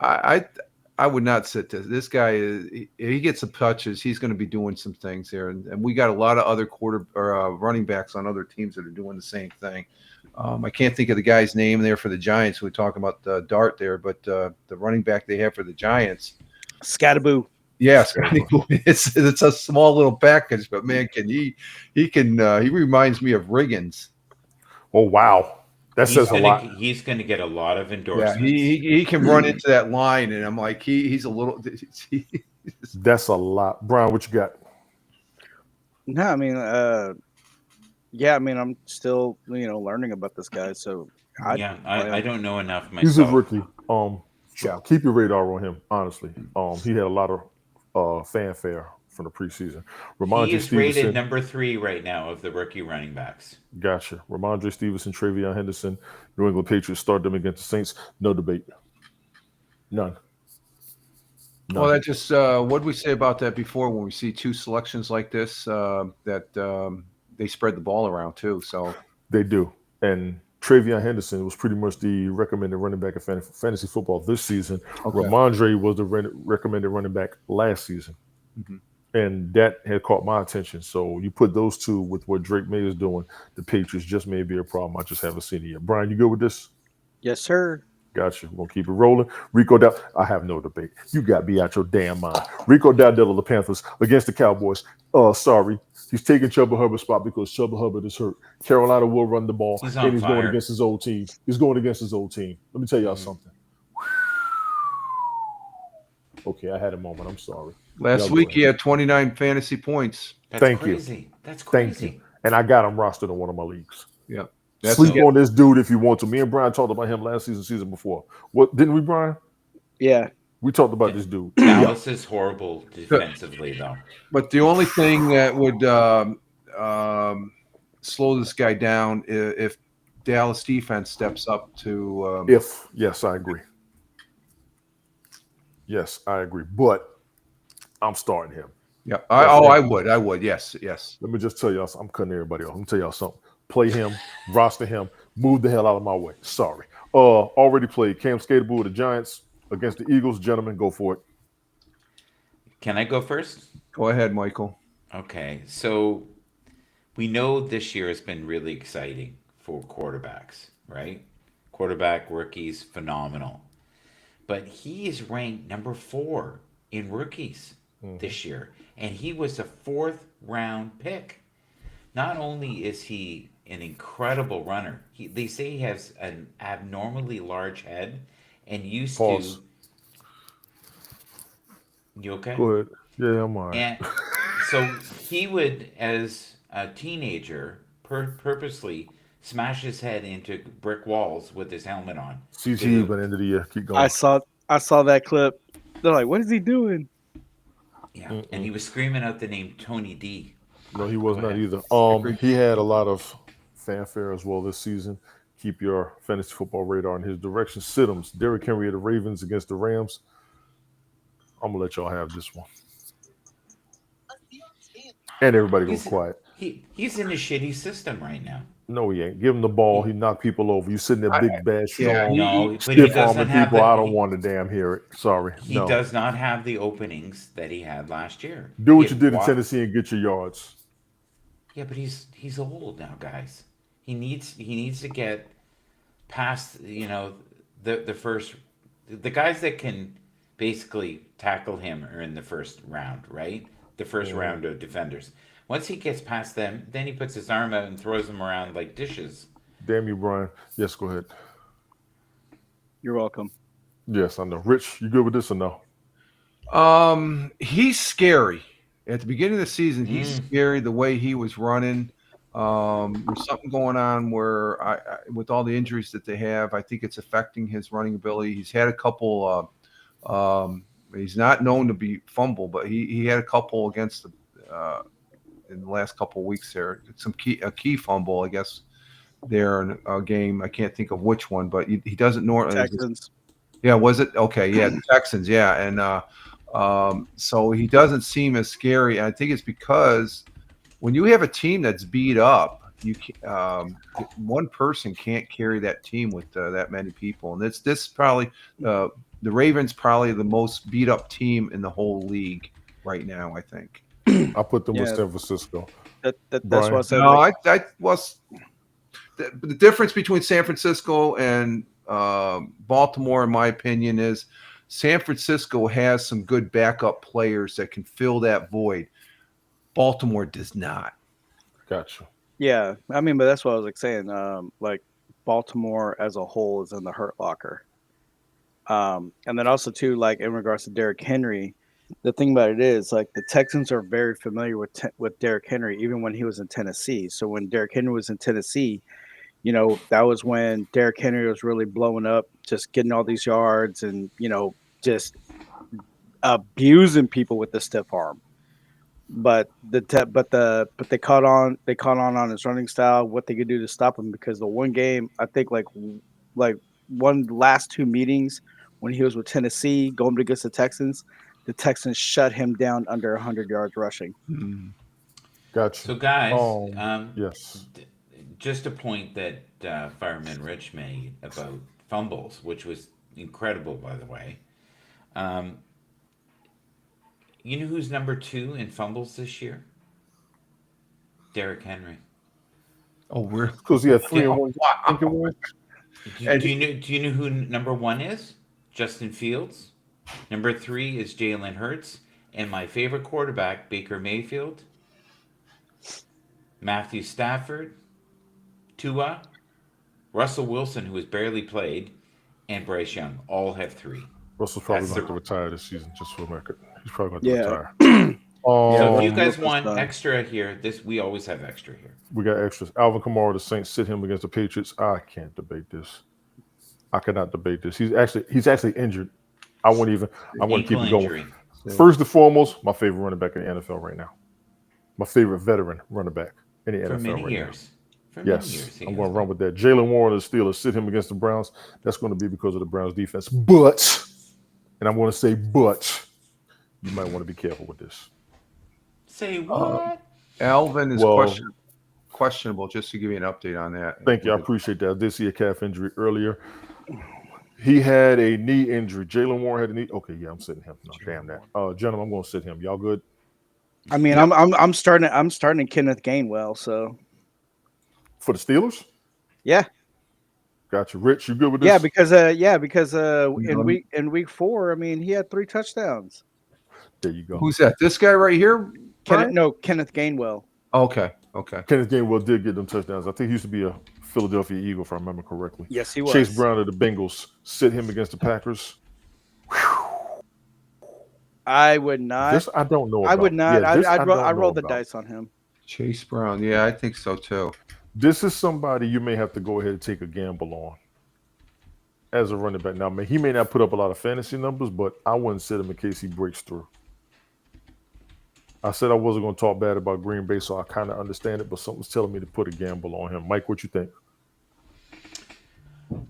[SPEAKER 2] I would not sit this guy. He gets some touches. He's going to be doing some things there, and we got a lot of other running backs on other teams that are doing the same thing. I can't think of the guy's name there for the Giants. We're talking about Dart there, but the running back they have for the Giants,
[SPEAKER 4] Scattaboo.
[SPEAKER 2] yeah, it's a small little package, but man, he reminds me of Riggins.
[SPEAKER 1] Oh, wow. That says a lot.
[SPEAKER 3] He's going to get a lot of
[SPEAKER 2] Yeah,
[SPEAKER 3] endorsements.
[SPEAKER 2] he can run into that line, and I'm like, he's a little.
[SPEAKER 1] That's a lot. Brian, what you got?
[SPEAKER 4] No, I mean, yeah, I mean, I'm still, learning about this guy. So
[SPEAKER 3] I don't know enough
[SPEAKER 1] He's a
[SPEAKER 3] myself.
[SPEAKER 1] rookie.
[SPEAKER 2] Yeah.
[SPEAKER 1] Keep your radar on him, honestly. He had a lot of fanfare from the preseason.
[SPEAKER 3] He
[SPEAKER 1] Ramondre
[SPEAKER 3] is rated
[SPEAKER 1] Stevenson,
[SPEAKER 3] number 3 right now of the rookie running backs.
[SPEAKER 1] gotcha. Ramondre Stevenson, Travion Henderson, New England Patriots start them against the Saints. No debate. None.
[SPEAKER 2] Well, that just what did we say about that before when we see two selections like this that they spread the ball around too. So
[SPEAKER 1] They do. And Travion Henderson was pretty much the recommended running back in fantasy football this season.
[SPEAKER 2] okay.
[SPEAKER 1] Ramondre was the recommended running back last season.
[SPEAKER 2] Mhm.
[SPEAKER 1] And that had caught my attention. So you put those two with what Drake May is doing, the Patriots just may be a problem. I just haven't seen it yet. Brian, you good with this?
[SPEAKER 4] Yes, sir.
[SPEAKER 1] Gotcha. We're going to keep it rolling. Rico Dowdle, I have no debate. You got to be out your damn mind. Rico Dowdle of the Panthers against the Cowboys. Sorry. He's taking Chuba Hubbard's spot because Chuba Hubbard is hurt. Carolina will run the ball,
[SPEAKER 3] He's on
[SPEAKER 1] and he's going
[SPEAKER 3] fire.
[SPEAKER 1] against his old team. He's going against his old team. Let me tell y'all something. Okay, I had a moment. I'm sorry.
[SPEAKER 2] Last
[SPEAKER 1] Y'all go
[SPEAKER 2] week
[SPEAKER 1] ahead.
[SPEAKER 2] he had 29 fantasy points.
[SPEAKER 3] That's
[SPEAKER 1] Thank you.
[SPEAKER 3] crazy. That's
[SPEAKER 1] Thank
[SPEAKER 3] crazy.
[SPEAKER 1] you. And I got him rostered in one of my leagues.
[SPEAKER 2] Yeah.
[SPEAKER 1] Sleep on this dude if you want to. Me and Brian talked about him last season before. What didn't we, Brian?
[SPEAKER 4] Yeah.
[SPEAKER 1] We talked about this dude.
[SPEAKER 3] Dallas is horrible defensively, though.
[SPEAKER 2] But the only thing that would slow this guy down if Dallas defense steps up to.
[SPEAKER 1] Yes, I agree. Yes, I agree. But I'm starting him.
[SPEAKER 2] Yeah. I would. Yes.
[SPEAKER 1] Let me just tell y'all something. I'm cutting everybody off. Let me tell y'all something. Play him, roster him, move the hell out of my way. Sorry. Already played Cam Skaterbull with the Giants against the Eagles. Gentlemen, go for it.
[SPEAKER 3] Can I go first?
[SPEAKER 2] Go ahead, Michael.
[SPEAKER 3] Okay. So we know this year has been really exciting for quarterbacks, right? Quarterback rookies, phenomenal. But he is ranked number 4 in rookies this year. And he was a 4th round pick. Not only is he an incredible runner, they say he has an abnormally large head and used
[SPEAKER 1] Pause.
[SPEAKER 3] to. You okay?
[SPEAKER 1] Go ahead. Yeah, I'm all right.
[SPEAKER 3] And so he would, as a teenager, purposely smash his head into brick walls with his helmet on.
[SPEAKER 1] CTE by the end of the year. Keep going.
[SPEAKER 4] I saw that clip. They're like, "What is he doing?"
[SPEAKER 3] Yeah, and he was screaming out the name Tony D.
[SPEAKER 1] No, he was
[SPEAKER 3] Go
[SPEAKER 1] not
[SPEAKER 3] ahead.
[SPEAKER 1] either. He had a lot of fanfare as well this season. Keep your fantasy football radar in his direction. Siddums, Derrick Henry of the Ravens against the Rams. I'm gonna let y'all have this one. And everybody goes quiet.
[SPEAKER 3] He's in a shitty system right now.
[SPEAKER 1] No, he ain't. Give him the ball. He knocked people over. You sitting there, big, bad, strong,
[SPEAKER 3] No, but he
[SPEAKER 1] stiff
[SPEAKER 3] doesn't
[SPEAKER 1] arming
[SPEAKER 3] have
[SPEAKER 1] people.
[SPEAKER 3] the-
[SPEAKER 1] I don't want to damn hear it. Sorry.
[SPEAKER 3] He does not have the openings that he had last year.
[SPEAKER 1] Do what
[SPEAKER 3] He
[SPEAKER 1] you did in
[SPEAKER 3] walked-
[SPEAKER 1] Tennessee and get your yards.
[SPEAKER 3] Yeah, but he's old now, guys. He needs to get past the first. The guys that can basically tackle him are in the first round, right? The first round of defenders. Once he gets past them, then he puts his arm out and throws them around like dishes.
[SPEAKER 1] Damn you, Brian. Yes, go ahead.
[SPEAKER 4] You're welcome.
[SPEAKER 1] Yes, I know. Rich, you good with this or no?
[SPEAKER 2] He's scary. At the beginning of the season, he's scary the way he was running. There's something going on where I with all the injuries that they have, I think it's affecting his running ability. He's had a couple. He's not known to be fumble, but he had a couple against the in the last couple of weeks there. A key fumble, I guess, there in a game. I can't think of which one, but he doesn't normally.
[SPEAKER 4] Texans.
[SPEAKER 2] Yeah, was it? Okay, yeah, the Texans, yeah. And so he doesn't seem as scary. And I think it's because when you have a team that's beat up, one person can't carry that team with that many people. And this probably the Ravens probably the most beat up team in the whole league right now, I think.
[SPEAKER 1] I put them with San Francisco.
[SPEAKER 4] That's
[SPEAKER 1] Brian?
[SPEAKER 4] what I said.
[SPEAKER 2] No, I was the difference between San Francisco and Baltimore, in my opinion, is San Francisco has some good backup players that can fill that void. Baltimore does not.
[SPEAKER 1] Gotcha.
[SPEAKER 4] Yeah, I mean, but that's what I was saying. Like Baltimore as a whole is in the hurt locker. And then also too, like in regards to Derrick Henry, the thing about it is like the Texans are very familiar with Derrick Henry, even when he was in Tennessee. So when Derrick Henry was in Tennessee, that was when Derrick Henry was really blowing up, just getting all these yards and just abusing people with the stiff arm. but they caught on his running style, what they could do to stop him, because the one game I think like one last two meetings when he was with Tennessee going against the Texans shut him down under 100 yards rushing.
[SPEAKER 2] Hmm.
[SPEAKER 1] Gotcha.
[SPEAKER 3] So, guys,
[SPEAKER 1] Yes.
[SPEAKER 3] just a point that Fireman Rich made about fumbles, which was incredible, by the way. You know who's number 2 in fumbles this year? Derrick Henry.
[SPEAKER 2] Oh, we're
[SPEAKER 1] Because he had 3 and 1
[SPEAKER 2] wow.
[SPEAKER 1] wins.
[SPEAKER 3] Do you know who number 1 is? Justin Fields. Number 3 is Jalen Hurts, and my favorite quarterback, Baker Mayfield, Matthew Stafford, Tua, Russell Wilson, who has barely played, and Bryce Young all have 3.
[SPEAKER 1] Russell's probably
[SPEAKER 3] That's
[SPEAKER 1] going to
[SPEAKER 3] the-
[SPEAKER 1] retire this season, just for the record. He's probably going to
[SPEAKER 4] Yeah.
[SPEAKER 1] retire.
[SPEAKER 3] So if you
[SPEAKER 1] Um,
[SPEAKER 3] guys
[SPEAKER 4] Wilson's
[SPEAKER 3] want
[SPEAKER 4] done.
[SPEAKER 3] extra here, we always have extra here.
[SPEAKER 1] we got extras. Alvin Kamara, the Saints sit him against the Patriots. I can't debate this. I cannot debate this. He's actually injured. I want to keep
[SPEAKER 3] Ankle
[SPEAKER 1] it going.
[SPEAKER 3] injury.
[SPEAKER 1] First and foremost, my favorite running back in the NFL right now. My favorite veteran running back in the
[SPEAKER 3] For
[SPEAKER 1] NFL
[SPEAKER 3] many
[SPEAKER 1] right
[SPEAKER 3] years. For
[SPEAKER 1] now.
[SPEAKER 3] many
[SPEAKER 1] Yes,
[SPEAKER 3] years. he
[SPEAKER 1] I'm
[SPEAKER 3] has
[SPEAKER 1] going to
[SPEAKER 3] been.
[SPEAKER 1] run with that. Jalen Warren of the Steelers sit him against the Browns. That's going to be because of the Browns defense. But, and I'm going to say but, you might want to be careful with this.
[SPEAKER 3] Say what?
[SPEAKER 2] Alvin is
[SPEAKER 1] Well,
[SPEAKER 2] questionable. Just to give you an update on that.
[SPEAKER 1] Thank you. I appreciate that. I did see a calf injury earlier. He had a knee injury. Jalen Warren had a knee. Okay, yeah, I'm sitting him. No, damn that. Gentlemen, I'm going to sit him. Y'all good?
[SPEAKER 4] I mean, I'm starting Kenneth Gainwell, so
[SPEAKER 1] For the Steelers?
[SPEAKER 4] yeah.
[SPEAKER 1] Gotcha. Rich, you good with this?
[SPEAKER 4] Yeah, because in week 4, I mean, he had 3 touchdowns.
[SPEAKER 1] There you go.
[SPEAKER 2] Who's that? This guy right here? Brian?
[SPEAKER 4] Kenneth Gainwell.
[SPEAKER 2] Okay.
[SPEAKER 1] Kenneth Gainwell did get them touchdowns. I think he used to be a Philadelphia Eagle, if I remember correctly.
[SPEAKER 4] Yes, he was.
[SPEAKER 1] Chase Brown of the Bengals sit him against the Packers.
[SPEAKER 4] I would not.
[SPEAKER 1] This I don't know.
[SPEAKER 4] I would not.
[SPEAKER 1] Yeah, this I don't
[SPEAKER 4] I'd roll
[SPEAKER 1] know
[SPEAKER 4] the
[SPEAKER 1] about.
[SPEAKER 4] dice on him.
[SPEAKER 2] Chase Brown. Yeah, I think so too.
[SPEAKER 1] This is somebody you may have to go ahead and take a gamble on as a running back. Now, man, he may not put up a lot of fantasy numbers, but I wouldn't sit him in case he breaks through. I said I wasn't going to talk bad about Green Bay, so I kind of understand it, but something's telling me to put a gamble on him. Mike, what you think?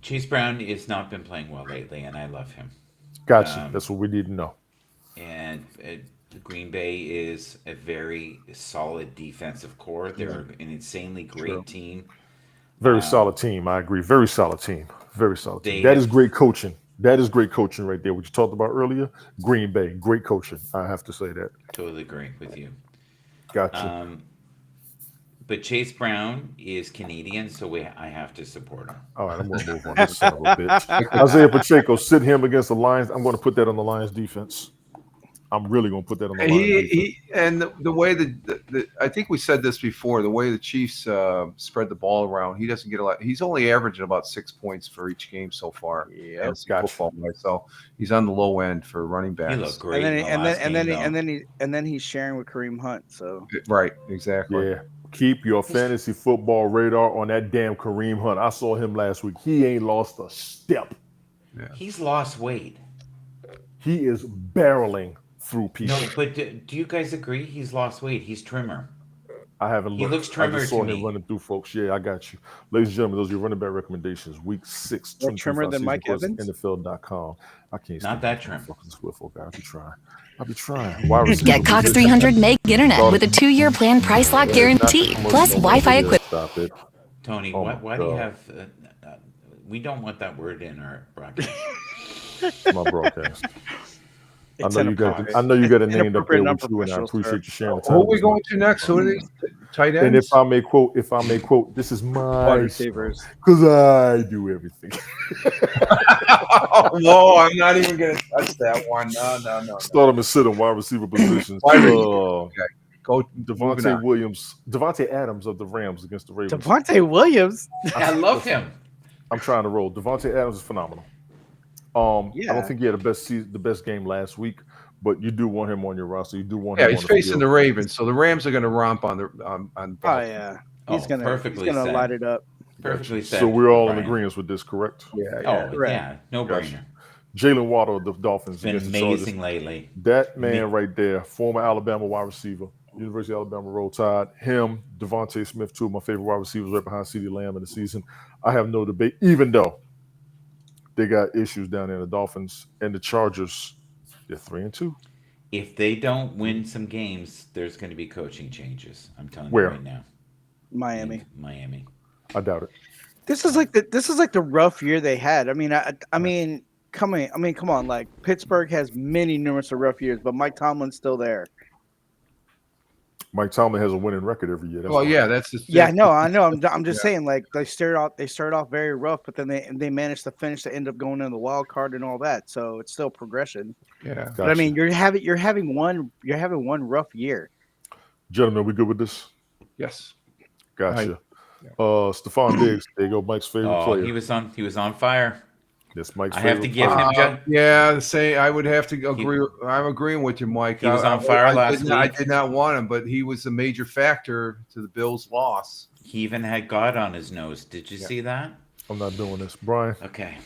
[SPEAKER 3] Chase Brown has not been playing well lately, and I love him.
[SPEAKER 1] Gotcha. That's what we need to know.
[SPEAKER 3] And Green Bay is a very solid defensive core. They're an insanely great team.
[SPEAKER 1] Very solid team. I agree. Very solid team. Very solid team.
[SPEAKER 3] They
[SPEAKER 1] That
[SPEAKER 3] have-
[SPEAKER 1] is great coaching. That is great coaching right there. What you talked about earlier, Green Bay, great coaching. I have to say that.
[SPEAKER 3] Totally agree with you.
[SPEAKER 1] Gotcha.
[SPEAKER 3] But Chase Brown is Canadian, so I have to support him.
[SPEAKER 1] All right, I'm going to move on. This son of a bitch. Isaiah Pacheco, sit him against the Lions. I'm going to put that on the Lions defense. I'm really going to put that on the
[SPEAKER 2] And
[SPEAKER 1] Lions defense.
[SPEAKER 2] and the way the I think we said this before. The way the Chiefs spread the ball around, he doesn't get a lot. He's only averaging about 6 points for each game so far.
[SPEAKER 4] Yeah,
[SPEAKER 2] As
[SPEAKER 1] gotcha.
[SPEAKER 2] football, so he's on the low end for running backs.
[SPEAKER 3] He looked great.
[SPEAKER 4] and then he's sharing with Kareem Hunt. So
[SPEAKER 2] Right, exactly.
[SPEAKER 1] Yeah. Keep your fantasy football radar on that damn Kareem Hunt. I saw him last week. He ain't lost a step.
[SPEAKER 3] He's lost weight.
[SPEAKER 1] He is barreling through people.
[SPEAKER 3] No, but do you guys agree he's lost weight? He's trimmer.
[SPEAKER 1] I haven't
[SPEAKER 3] He
[SPEAKER 1] looked.
[SPEAKER 3] looks
[SPEAKER 1] I
[SPEAKER 3] trimmer
[SPEAKER 1] just saw
[SPEAKER 3] to
[SPEAKER 1] him
[SPEAKER 3] me.
[SPEAKER 1] running through folks. Yeah, I got you. Ladies and gentlemen, those are your running back recommendations. Week 6,
[SPEAKER 4] More trimmer than Mike Evans?
[SPEAKER 1] NFL.com. I can't
[SPEAKER 3] Not
[SPEAKER 1] stand
[SPEAKER 3] that trim.
[SPEAKER 1] fucking Swiffle guy. I'll be trying. Wide receiver
[SPEAKER 6] Get Cox
[SPEAKER 1] position.
[SPEAKER 6] 300 meg internet with a 2-year plan price lock guarantee, plus Wi-Fi equipment.
[SPEAKER 1] Stop it.
[SPEAKER 3] Tony,
[SPEAKER 1] Oh my
[SPEAKER 3] why do you
[SPEAKER 1] God.
[SPEAKER 3] have? We don't want that word in our broadcast.
[SPEAKER 1] My broadcast. I
[SPEAKER 4] It's
[SPEAKER 1] know you got.
[SPEAKER 4] inappropriate.
[SPEAKER 1] I know you got a name up there
[SPEAKER 4] Inappropriate,
[SPEAKER 1] with you, and I
[SPEAKER 4] unprofessional,
[SPEAKER 1] appreciate you sharing. the
[SPEAKER 2] Who
[SPEAKER 1] time
[SPEAKER 2] are we
[SPEAKER 1] with
[SPEAKER 2] going
[SPEAKER 1] me.
[SPEAKER 2] to next? Who are these tight
[SPEAKER 1] And
[SPEAKER 2] ends?
[SPEAKER 1] if I may quote, this is
[SPEAKER 4] Wide
[SPEAKER 1] my
[SPEAKER 4] receivers.
[SPEAKER 1] because I do everything.
[SPEAKER 2] No, I'm not even going to touch that one. No.
[SPEAKER 1] Start him and sit him wide receiver positions.
[SPEAKER 2] Wide receiver. Go moving on.
[SPEAKER 1] Devontae Adams of the Rams against the Ravens.
[SPEAKER 4] Devontae Williams.
[SPEAKER 3] I love him.
[SPEAKER 1] I'm trying to roll. Devontae Adams is phenomenal.
[SPEAKER 4] Yeah.
[SPEAKER 1] I don't think he had the best game last week, but you do want him on your roster. You do want
[SPEAKER 2] Yeah,
[SPEAKER 1] him.
[SPEAKER 2] he's
[SPEAKER 1] on
[SPEAKER 2] facing
[SPEAKER 1] field.
[SPEAKER 2] the Ravens, so the Rams are going to romp on
[SPEAKER 4] Oh
[SPEAKER 2] Baltimore.
[SPEAKER 4] yeah,
[SPEAKER 3] Oh,
[SPEAKER 4] he's gonna
[SPEAKER 3] perfectly
[SPEAKER 4] he's gonna
[SPEAKER 3] said.
[SPEAKER 4] light it up.
[SPEAKER 3] Perfectly said.
[SPEAKER 1] So we're all in
[SPEAKER 3] Brian.
[SPEAKER 1] agreement with this, correct?
[SPEAKER 2] Yeah.
[SPEAKER 3] Oh
[SPEAKER 4] Correct.
[SPEAKER 3] yeah, no brainer.
[SPEAKER 1] Jalen Waddle of the Dolphins
[SPEAKER 3] Been
[SPEAKER 1] against the Chargers.
[SPEAKER 3] amazing lately.
[SPEAKER 1] That man right there, former Alabama wide receiver. University of Alabama Roll Tide. Him, Devontae Smith, two of my favorite wide receivers, right behind CeeDee Lamb in the season. I have no debate, even though they got issues down there. The Dolphins and the Chargers, they're 3-2.
[SPEAKER 3] If they don't win some games, there's going to be coaching changes. I'm telling you
[SPEAKER 1] Where?
[SPEAKER 3] right now.
[SPEAKER 4] Miami.
[SPEAKER 3] In Miami.
[SPEAKER 1] I doubt it.
[SPEAKER 4] This is like the rough year they had. I mean, come on. Like Pittsburgh has many numerous of rough years, but Mike Tomlin's still there.
[SPEAKER 1] Mike Tomlin has a winning record every year.
[SPEAKER 2] Well, yeah, that's just
[SPEAKER 4] Yeah, no, I know. I'm just
[SPEAKER 2] Yeah.
[SPEAKER 4] saying, like they started off very rough, but then they managed to finish to end up going in the wild card and all that. So it's still progression.
[SPEAKER 2] Yeah.
[SPEAKER 1] Gotcha.
[SPEAKER 4] But I mean, you're having one rough year.
[SPEAKER 1] Gentlemen, we good with this?
[SPEAKER 2] Yes.
[SPEAKER 1] Gotcha. Stephon Diggs, there you go, Mike's favorite
[SPEAKER 3] Oh,
[SPEAKER 1] player.
[SPEAKER 3] he was on fire.
[SPEAKER 1] That's Mike's
[SPEAKER 3] I
[SPEAKER 1] favorite
[SPEAKER 3] have to give
[SPEAKER 1] player.
[SPEAKER 3] him.
[SPEAKER 2] Yeah, say I would have to agree. I'm agreeing with you, Mike.
[SPEAKER 3] He was on fire last
[SPEAKER 2] I
[SPEAKER 3] week.
[SPEAKER 2] did not want him, but he was a major factor to the Bills' loss.
[SPEAKER 3] He even had God on his nose. Did you see that?
[SPEAKER 1] I'm not doing this. Brian,
[SPEAKER 3] Okay.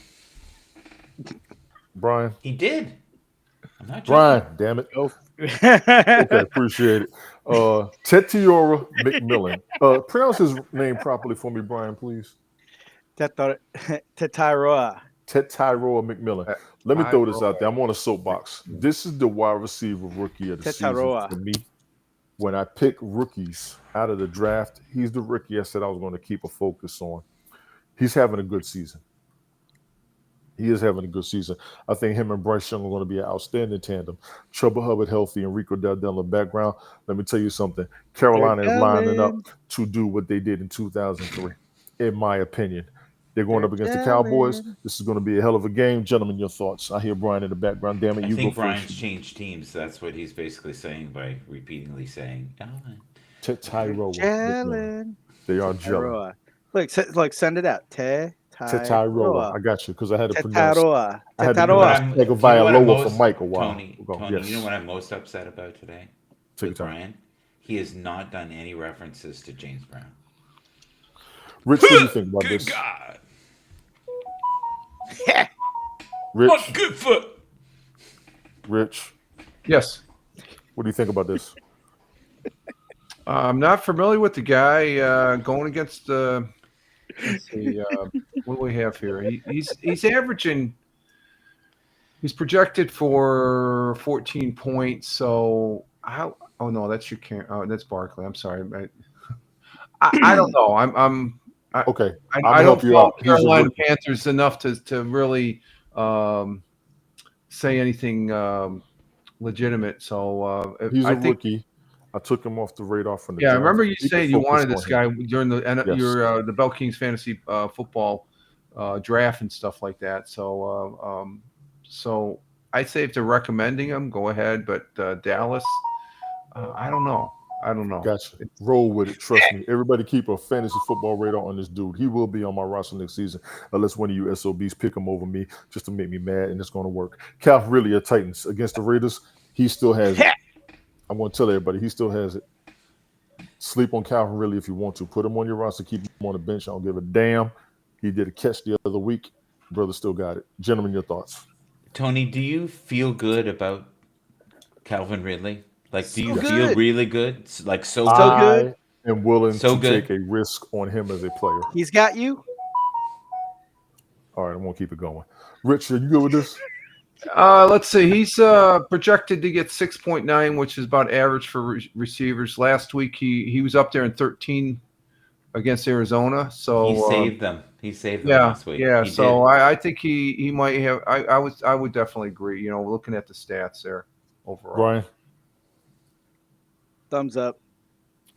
[SPEAKER 1] Brian,
[SPEAKER 3] He did. I'm not joking.
[SPEAKER 1] Brian, damn it. Okay, appreciate it. Tetiora McMillan. Pronounce his name properly for me, Brian, please.
[SPEAKER 4] Tetiroa.
[SPEAKER 1] Tetiroa McMillan. Let me throw this out there. I'm on a soapbox. This is the wide receiver rookie of the season
[SPEAKER 4] Tetiroa.
[SPEAKER 1] for me. When I pick rookies out of the draft, he's the rookie I said I was going to keep a focus on. He's having a good season. He is having a good season. I think him and Bryce Young are going to be an outstanding tandem. Chuba Hubbard healthy and Rico Dowdell in the background. Let me tell you something. Carolina is lining up to do what they did in 2003, in my opinion. They're going up against the Cowboys. This is going to be a hell of a game. Gentlemen, your thoughts. I hear Brian in the background. Damn it,
[SPEAKER 3] I
[SPEAKER 1] you
[SPEAKER 3] think
[SPEAKER 1] go
[SPEAKER 3] Brian's
[SPEAKER 1] first.
[SPEAKER 3] changed teams. That's what he's basically saying by repeatedly saying,
[SPEAKER 1] Tetiroa.
[SPEAKER 4] Jalen.
[SPEAKER 1] They are jelly.
[SPEAKER 4] Look, send it out.
[SPEAKER 1] Tetiroa. I got you because I had to pronounce.
[SPEAKER 4] Tetiroa.
[SPEAKER 1] I had to
[SPEAKER 4] Tetiroa.
[SPEAKER 1] pronounce Tagovailoa for Mike a while
[SPEAKER 3] Tony,
[SPEAKER 1] ago.
[SPEAKER 3] you
[SPEAKER 1] Yes.
[SPEAKER 3] know what I'm most upset about today
[SPEAKER 1] Take
[SPEAKER 3] with
[SPEAKER 1] your time.
[SPEAKER 3] Brian? He has not done any references to James Brown.
[SPEAKER 1] Rich, what do you think about
[SPEAKER 3] Good
[SPEAKER 1] this?
[SPEAKER 3] God.
[SPEAKER 1] Rich,
[SPEAKER 3] Good foot.
[SPEAKER 1] Rich,
[SPEAKER 2] Yes.
[SPEAKER 1] what do you think about this?
[SPEAKER 2] I'm not familiar with the guy going against. Let's see. What do we have here? He's averaging. He's projected for 14 points. So how? Oh no, that's your. Oh, that's Barkley. I'm sorry. I don't know.
[SPEAKER 1] Okay,
[SPEAKER 2] I don't
[SPEAKER 1] help you
[SPEAKER 2] follow
[SPEAKER 1] out. He's a
[SPEAKER 2] Carolina
[SPEAKER 1] rookie.
[SPEAKER 2] Panthers enough to really say anything legitimate. So
[SPEAKER 1] He's
[SPEAKER 2] I
[SPEAKER 1] a
[SPEAKER 2] think.
[SPEAKER 1] rookie. I took him off the radar from the
[SPEAKER 2] Yeah, I
[SPEAKER 1] draft.
[SPEAKER 2] remember you
[SPEAKER 1] We can
[SPEAKER 2] saying you
[SPEAKER 1] focus
[SPEAKER 2] wanted this
[SPEAKER 1] on
[SPEAKER 2] guy
[SPEAKER 1] him.
[SPEAKER 2] during
[SPEAKER 1] Yes.
[SPEAKER 2] the Bell Kings fantasy football draft and stuff like that. So so I'd say if they're recommending him, go ahead. But Dallas, I don't know.
[SPEAKER 1] Gotcha. Roll with it. Trust me. Everybody keep a fantasy football radar on this dude. He will be on my roster next season unless one of you SOBs pick him over me just to make me mad, and it's going to work. Calvin really a Titans against the Raiders. He still has it. I'm going to tell everybody he still has it. Sleep on Calvin really if you want to. Put him on your roster. Keep him on the bench. I don't give a damn. He did a catch the other week. Brother still got it. Gentlemen, your thoughts.
[SPEAKER 3] Tony, do you feel good about Calvin Ridley? Like, do you
[SPEAKER 4] So
[SPEAKER 3] feel
[SPEAKER 4] good.
[SPEAKER 3] really good? Like, so
[SPEAKER 4] good.
[SPEAKER 1] I am willing
[SPEAKER 3] So
[SPEAKER 1] to
[SPEAKER 3] good.
[SPEAKER 1] take a risk on him as a player.
[SPEAKER 4] He's got you.
[SPEAKER 1] All right, I'm going to keep it going. Rich, are you good with this?
[SPEAKER 2] Let's see. He's projected to get 6.9, which is about average for receivers. Last week he was up there in 13 against Arizona. So
[SPEAKER 3] He saved them. He saved them
[SPEAKER 2] yeah,
[SPEAKER 3] last week.
[SPEAKER 2] yeah.
[SPEAKER 3] He
[SPEAKER 2] So
[SPEAKER 3] did.
[SPEAKER 2] I think he might have. I would definitely agree. You know, looking at the stats there overall.
[SPEAKER 1] Brian?
[SPEAKER 4] Thumbs up.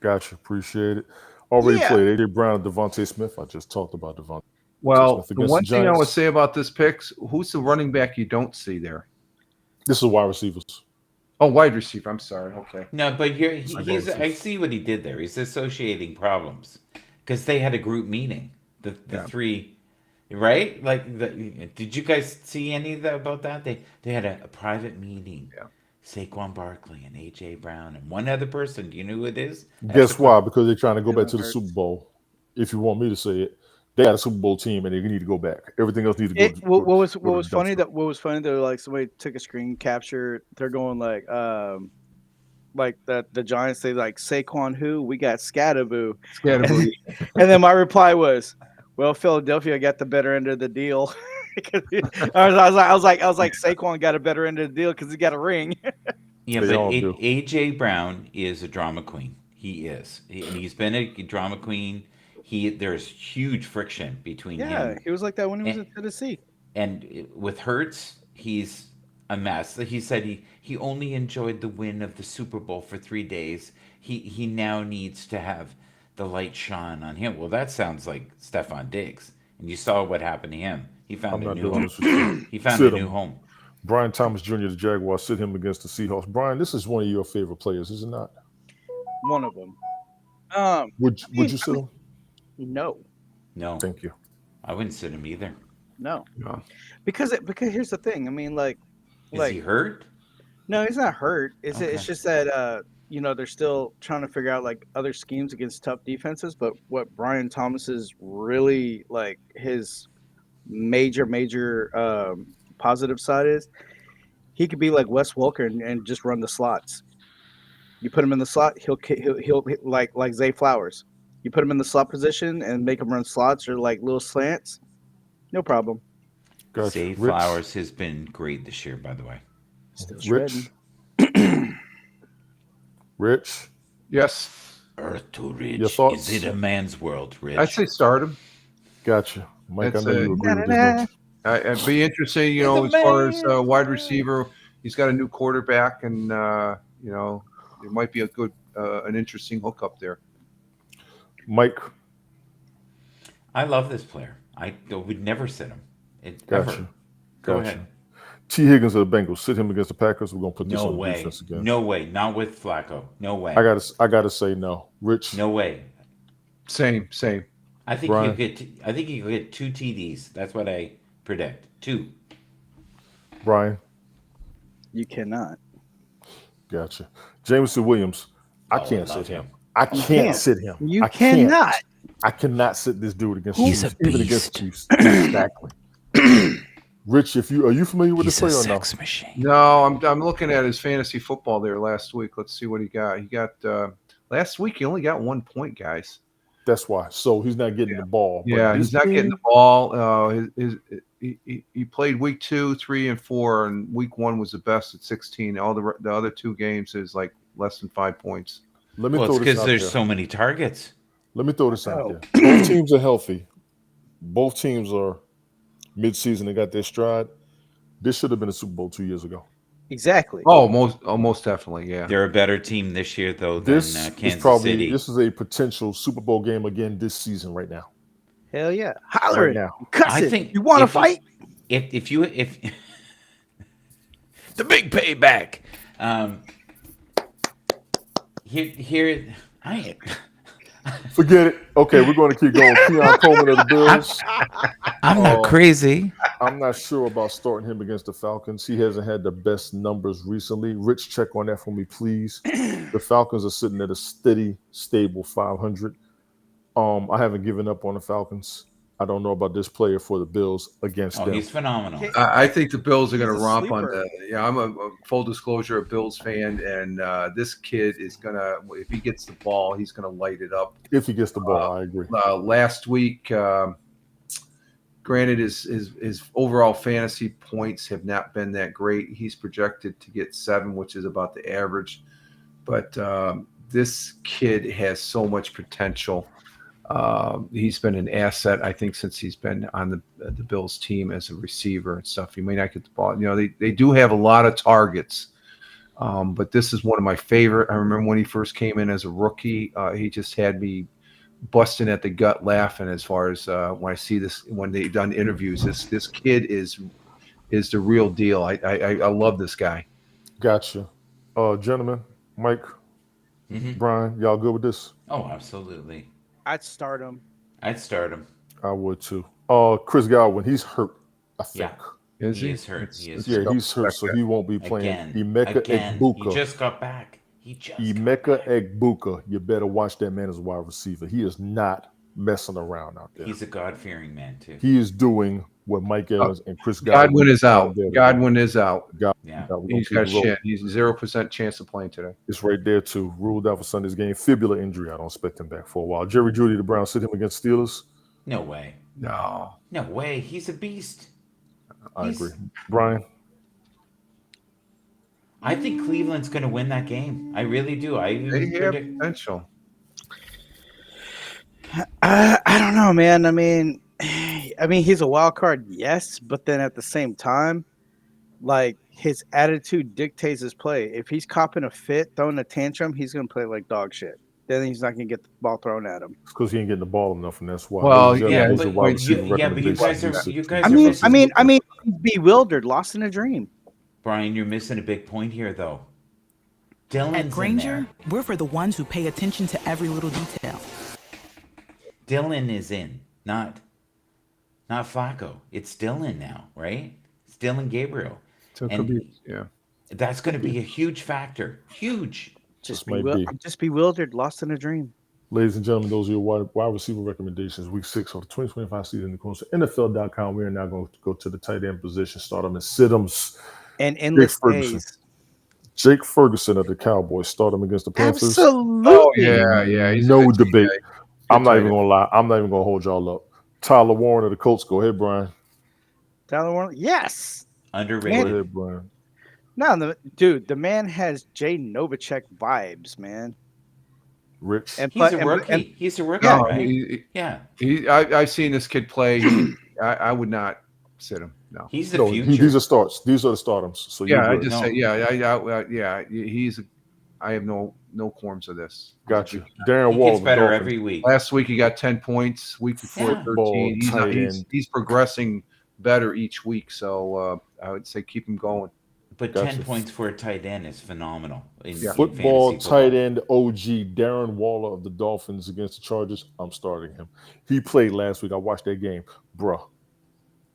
[SPEAKER 1] Gotcha. Appreciate it. Already
[SPEAKER 4] Yeah.
[SPEAKER 1] played A.J. Brown and Devontae Smith. I just talked about Devontae
[SPEAKER 2] Well,
[SPEAKER 1] Smith
[SPEAKER 2] the
[SPEAKER 1] against
[SPEAKER 2] one
[SPEAKER 1] the
[SPEAKER 2] thing I would
[SPEAKER 1] Giants.
[SPEAKER 2] say about this picks, who's the running back you don't see there?
[SPEAKER 1] This is wide receivers.
[SPEAKER 2] Oh, wide receiver. I'm sorry. Okay.
[SPEAKER 3] No, but here
[SPEAKER 1] My
[SPEAKER 3] he's.
[SPEAKER 1] God,
[SPEAKER 3] I see what he did there. He's associating problems because they had a group meeting. The
[SPEAKER 2] Yeah.
[SPEAKER 3] three, right? Like, did you guys see any of that about that? They had a private meeting.
[SPEAKER 2] Yeah.
[SPEAKER 3] Saquon Barkley and AJ Brown and one other person. Do you know who it is?
[SPEAKER 1] Guess why? Because they're trying to go back to the
[SPEAKER 4] Hurts.
[SPEAKER 1] Super Bowl. If you want me to say it, they got a Super Bowl team and they need to go back. Everything else needs to go.
[SPEAKER 4] What was
[SPEAKER 1] go to the
[SPEAKER 4] funny
[SPEAKER 1] dumpster.
[SPEAKER 4] what was funny, they're like somebody took a screen capture. They're going like like the Giants say like Saquon who? We got Scatterboo.
[SPEAKER 2] Scatterboo.
[SPEAKER 4] And then my reply was, well, Philadelphia got the better end of the deal. I was like Saquon got a better end of the deal because he got a ring.
[SPEAKER 3] Yeah,
[SPEAKER 1] They
[SPEAKER 3] but
[SPEAKER 1] all do.
[SPEAKER 3] AJ Brown is a drama queen. He is, and he's been a drama queen. There's huge friction between
[SPEAKER 4] Yeah,
[SPEAKER 3] him
[SPEAKER 4] he was like that when he was
[SPEAKER 3] and,
[SPEAKER 4] in Tennessee.
[SPEAKER 3] with Hertz. He's a mess. He said he only enjoyed the win of the Super Bowl for 3 days. He now needs to have the light shine on him. Well, that sounds like Stefan Diggs, and you saw what happened to him. He
[SPEAKER 1] I'm
[SPEAKER 3] found a
[SPEAKER 1] not
[SPEAKER 3] new
[SPEAKER 1] doing
[SPEAKER 3] home.
[SPEAKER 1] this with you.
[SPEAKER 3] He found a
[SPEAKER 1] Sit
[SPEAKER 3] new
[SPEAKER 1] him.
[SPEAKER 3] home.
[SPEAKER 1] Brian Thomas Jr., the Jaguars, sit him against the Seahawks. Brian, this is one of your favorite players, is it not?
[SPEAKER 4] One of them.
[SPEAKER 1] Would you sit him?
[SPEAKER 4] No,
[SPEAKER 3] No,
[SPEAKER 1] Thank you.
[SPEAKER 3] I wouldn't sit him either.
[SPEAKER 4] no,
[SPEAKER 2] No.
[SPEAKER 4] because here's the thing. I mean,
[SPEAKER 3] Is he hurt?
[SPEAKER 4] no, he's not hurt. It's
[SPEAKER 3] Okay.
[SPEAKER 4] just that they're still trying to figure out like other schemes against tough defenses. But what Brian Thomas is really like his major positive side is he could be like Wes Welker and just run the slots. You put him in the slot, he'll like Zay Flowers. You put him in the slot position and make him run slots or like little slants, no problem.
[SPEAKER 1] Gotcha.
[SPEAKER 3] Zay
[SPEAKER 1] Rich?
[SPEAKER 3] Flowers has been great this year, by the way.
[SPEAKER 4] Still shredding.
[SPEAKER 1] Rich?
[SPEAKER 2] Yes.
[SPEAKER 3] Earth to
[SPEAKER 1] Your
[SPEAKER 3] Rich.
[SPEAKER 1] thoughts?
[SPEAKER 3] Is it a man's world, Rich?
[SPEAKER 2] I'd say start him.
[SPEAKER 1] Gotcha. Mike,
[SPEAKER 2] That's
[SPEAKER 1] I know you
[SPEAKER 2] a-
[SPEAKER 1] agree with this, don't you?
[SPEAKER 2] It'd be interesting,
[SPEAKER 3] It's a
[SPEAKER 2] as far as
[SPEAKER 3] man's
[SPEAKER 2] wide
[SPEAKER 3] world.
[SPEAKER 2] receiver. He's got a new quarterback, and it might be a good, an interesting hookup there.
[SPEAKER 1] Mike,
[SPEAKER 3] I love this player. I would never sit him.
[SPEAKER 1] gotcha.
[SPEAKER 3] Ever. Go
[SPEAKER 1] Gotcha.
[SPEAKER 3] ahead.
[SPEAKER 1] T. Higgins of the Bengals, sit him against the Packers. We're gonna put this
[SPEAKER 3] No
[SPEAKER 1] on
[SPEAKER 3] way.
[SPEAKER 1] defense again.
[SPEAKER 3] No way. Not with Flacco. No way.
[SPEAKER 1] I gotta say no. Rich,
[SPEAKER 3] No way.
[SPEAKER 2] Same.
[SPEAKER 3] I think
[SPEAKER 1] Brian.
[SPEAKER 3] he'll get 2 TDs. That's what I predict. 2.
[SPEAKER 1] Brian,
[SPEAKER 4] You cannot.
[SPEAKER 1] gotcha. Jameson Williams, I
[SPEAKER 3] Oh,
[SPEAKER 1] can't
[SPEAKER 3] I love
[SPEAKER 1] sit him.
[SPEAKER 3] him.
[SPEAKER 1] I can't
[SPEAKER 4] can't.
[SPEAKER 1] sit him.
[SPEAKER 4] You
[SPEAKER 1] I can't.
[SPEAKER 4] cannot.
[SPEAKER 1] I cannot sit this dude against
[SPEAKER 3] He's
[SPEAKER 1] Chiefs,
[SPEAKER 3] a
[SPEAKER 1] even against
[SPEAKER 3] beast.
[SPEAKER 1] Chiefs. Exactly. Rich, are you familiar with this
[SPEAKER 3] He's a
[SPEAKER 1] player or no?
[SPEAKER 3] sex machine.
[SPEAKER 2] No, I'm looking at his fantasy football there last week. Let's see what he got. He got last week. He only got 1 point, guys.
[SPEAKER 1] That's why. So he's not getting the ball. But
[SPEAKER 2] Yeah,
[SPEAKER 1] this
[SPEAKER 2] he's not getting
[SPEAKER 1] dude-
[SPEAKER 2] the ball. He played week 2, 3, and 4, and week 1 was the best at 16. All the other 2 games is like less than 5 points.
[SPEAKER 1] Let me
[SPEAKER 3] Well,
[SPEAKER 1] throw
[SPEAKER 3] it's
[SPEAKER 1] this
[SPEAKER 3] because
[SPEAKER 1] out
[SPEAKER 3] there's
[SPEAKER 1] there.
[SPEAKER 3] so many targets.
[SPEAKER 1] Let me throw this out
[SPEAKER 4] Oh.
[SPEAKER 1] there. Both teams are healthy. Both teams are mid-season. They got their stride. This should have been a Super Bowl 2 years ago.
[SPEAKER 4] Exactly.
[SPEAKER 2] Oh, most definitely, yeah.
[SPEAKER 3] They're a better team this year, though, than
[SPEAKER 1] This is
[SPEAKER 3] Kansas
[SPEAKER 1] probably
[SPEAKER 3] City.
[SPEAKER 1] this is a potential Super Bowl game again this season right now.
[SPEAKER 4] Hell yeah. Holler
[SPEAKER 1] Right
[SPEAKER 4] it.
[SPEAKER 1] now.
[SPEAKER 4] Cuss
[SPEAKER 3] I
[SPEAKER 4] it.
[SPEAKER 3] think
[SPEAKER 4] You want to
[SPEAKER 3] if you-
[SPEAKER 4] fight?
[SPEAKER 3] If the big payback. Here I
[SPEAKER 1] Forget it. Okay, we're going to keep going. Keon Coleman of the Bills.
[SPEAKER 3] I'm not crazy.
[SPEAKER 1] I'm not sure about starting him against the Falcons. He hasn't had the best numbers recently. Rich, check on that for me, please. The Falcons are sitting at a steady, stable 500. I haven't given up on the Falcons. I don't know about this player for the Bills against
[SPEAKER 3] Oh,
[SPEAKER 1] them.
[SPEAKER 3] he's phenomenal.
[SPEAKER 2] I think the Bills are going to
[SPEAKER 4] He's a
[SPEAKER 2] romp on
[SPEAKER 4] sleeper.
[SPEAKER 2] the. Yeah, I'm a full disclosure a Bills fan, and this kid is going to. If he gets the ball, he's going to light it up.
[SPEAKER 1] If he gets the ball, I agree.
[SPEAKER 2] Last week, granted, his overall fantasy points have not been that great. He's projected to get 7, which is about the average. But this kid has so much potential. He's been an asset, I think, since he's been on the Bills team as a receiver and stuff. He may not get the ball. They do have a lot of targets, but this is one of my favorite. I remember when he first came in as a rookie, he just had me busting at the gut laughing as far as when I see this, when they've done interviews, this kid is the real deal. I love this guy.
[SPEAKER 1] Gotcha. Gentlemen, Mike, Brian, y'all good with this?
[SPEAKER 3] Oh, absolutely.
[SPEAKER 4] I'd start him.
[SPEAKER 3] I'd start him.
[SPEAKER 1] I would too. Chris Godwin, he's hurt, I think.
[SPEAKER 3] Yeah.
[SPEAKER 2] Is
[SPEAKER 3] He
[SPEAKER 2] he?
[SPEAKER 3] is hurt. He is
[SPEAKER 1] Yeah,
[SPEAKER 3] hurt.
[SPEAKER 1] he's hurt, so he won't be playing.
[SPEAKER 3] Again.
[SPEAKER 1] Emeka
[SPEAKER 3] He
[SPEAKER 1] Egbuka.
[SPEAKER 3] just got back.
[SPEAKER 1] Emeka Egbuka. You better watch that man as a wide receiver. He is not messing around out there.
[SPEAKER 3] He's a God-fearing man too.
[SPEAKER 1] He is doing what Mike Evans and Chris
[SPEAKER 2] Godwin is out.
[SPEAKER 1] are there to do.
[SPEAKER 2] Godwin is out.
[SPEAKER 3] Yeah.
[SPEAKER 1] We're gonna
[SPEAKER 2] He's
[SPEAKER 1] keep
[SPEAKER 2] got
[SPEAKER 1] it rolling.
[SPEAKER 2] shit. He's 0% chance of playing today.
[SPEAKER 1] It's right there too. Ruled out for Sunday's game. Fibula injury. I don't expect him back for a while. Jerry Jeudy, the Browns sit him against Steelers.
[SPEAKER 3] No way.
[SPEAKER 2] No.
[SPEAKER 3] No way. He's a beast.
[SPEAKER 1] I agree. Brian.
[SPEAKER 3] I think Cleveland's going to win that game. I really do. I
[SPEAKER 2] They
[SPEAKER 3] even
[SPEAKER 2] have
[SPEAKER 3] predict.
[SPEAKER 2] potential.
[SPEAKER 4] I don't know, man. I mean, he's a wild card, yes, but then at the same time, like his attitude dictates his play. If he's copping a fit, throwing a tantrum, he's gonna play like dog shit. Then he's not gonna get the ball thrown at him.
[SPEAKER 1] It's because he ain't getting the ball enough, and that's why.
[SPEAKER 2] Well,
[SPEAKER 1] Ladies and
[SPEAKER 2] yeah,
[SPEAKER 1] gentlemen, those are wide
[SPEAKER 3] but
[SPEAKER 1] receiver
[SPEAKER 3] you guys
[SPEAKER 1] recommendations.
[SPEAKER 3] are you guys
[SPEAKER 4] I
[SPEAKER 3] are
[SPEAKER 4] mean,
[SPEAKER 3] missing.
[SPEAKER 4] he's bewildered, lost in a dream.
[SPEAKER 3] Brian, you're missing a big point here, though.
[SPEAKER 7] At
[SPEAKER 3] Dylan's
[SPEAKER 7] Granger,
[SPEAKER 3] in there.
[SPEAKER 7] we're for the ones who pay attention to every little detail.
[SPEAKER 3] Dylan is in, not Flacco. It's Dylan now, right? It's Dylan Gabriel.
[SPEAKER 2] So it
[SPEAKER 3] And
[SPEAKER 2] could be, yeah.
[SPEAKER 3] that's going to be a huge factor. Huge.
[SPEAKER 1] Just might be.
[SPEAKER 4] I'm just bewildered, lost in a dream.
[SPEAKER 1] Ladies and gentlemen, those are your wide receiver recommendations. Week 6 of the 2025 season. Of course, NFL.com. We are now going to go to the tight end position. Start them in sit-ems.
[SPEAKER 4] And endless
[SPEAKER 1] Ferguson.
[SPEAKER 4] days.
[SPEAKER 1] Jake Ferguson of the Cowboys. Start him against the Panthers.
[SPEAKER 4] Absolutely.
[SPEAKER 2] Oh, yeah. He's a
[SPEAKER 1] No
[SPEAKER 2] good
[SPEAKER 1] debate.
[SPEAKER 2] guy.
[SPEAKER 1] I'm not
[SPEAKER 2] tight
[SPEAKER 1] even
[SPEAKER 2] end.
[SPEAKER 1] going to lie. I'm not even going to hold y'all up. Tyler Warren of the Colts. Go ahead, Brian.
[SPEAKER 4] Tyler Warren, yes.
[SPEAKER 3] Underrated.
[SPEAKER 1] Go ahead, Brian.
[SPEAKER 4] No, dude, the man has Jay Novacek vibes, man.
[SPEAKER 1] Rich.
[SPEAKER 4] And
[SPEAKER 3] He's a rookie. He's a rookie,
[SPEAKER 2] No,
[SPEAKER 3] right? Yeah.
[SPEAKER 2] I've seen this kid play. I would not sit him. No.
[SPEAKER 3] He's the
[SPEAKER 1] No,
[SPEAKER 3] future.
[SPEAKER 1] these are starts. These are the startums. So
[SPEAKER 2] Yeah, I
[SPEAKER 1] you're good.
[SPEAKER 2] just
[SPEAKER 3] No.
[SPEAKER 2] say I have no qualms of this.
[SPEAKER 1] Got you. Darren
[SPEAKER 3] He
[SPEAKER 1] Waller.
[SPEAKER 3] gets
[SPEAKER 1] of the
[SPEAKER 3] better
[SPEAKER 1] Dolphins.
[SPEAKER 3] every week.
[SPEAKER 2] Last week he got 10 points. Week before
[SPEAKER 3] Yeah.
[SPEAKER 2] 13.
[SPEAKER 1] Tight
[SPEAKER 2] He's
[SPEAKER 1] end.
[SPEAKER 2] he's progressing better each week. So I would say keep him going.
[SPEAKER 3] But
[SPEAKER 1] Gotcha.
[SPEAKER 3] 10 points for a tight end is phenomenal. In
[SPEAKER 1] Football
[SPEAKER 3] fantasy
[SPEAKER 1] tight end OG Darren Waller of the Dolphins against the Chargers. I'm starting him. He played last week. I watched that game. Bruh.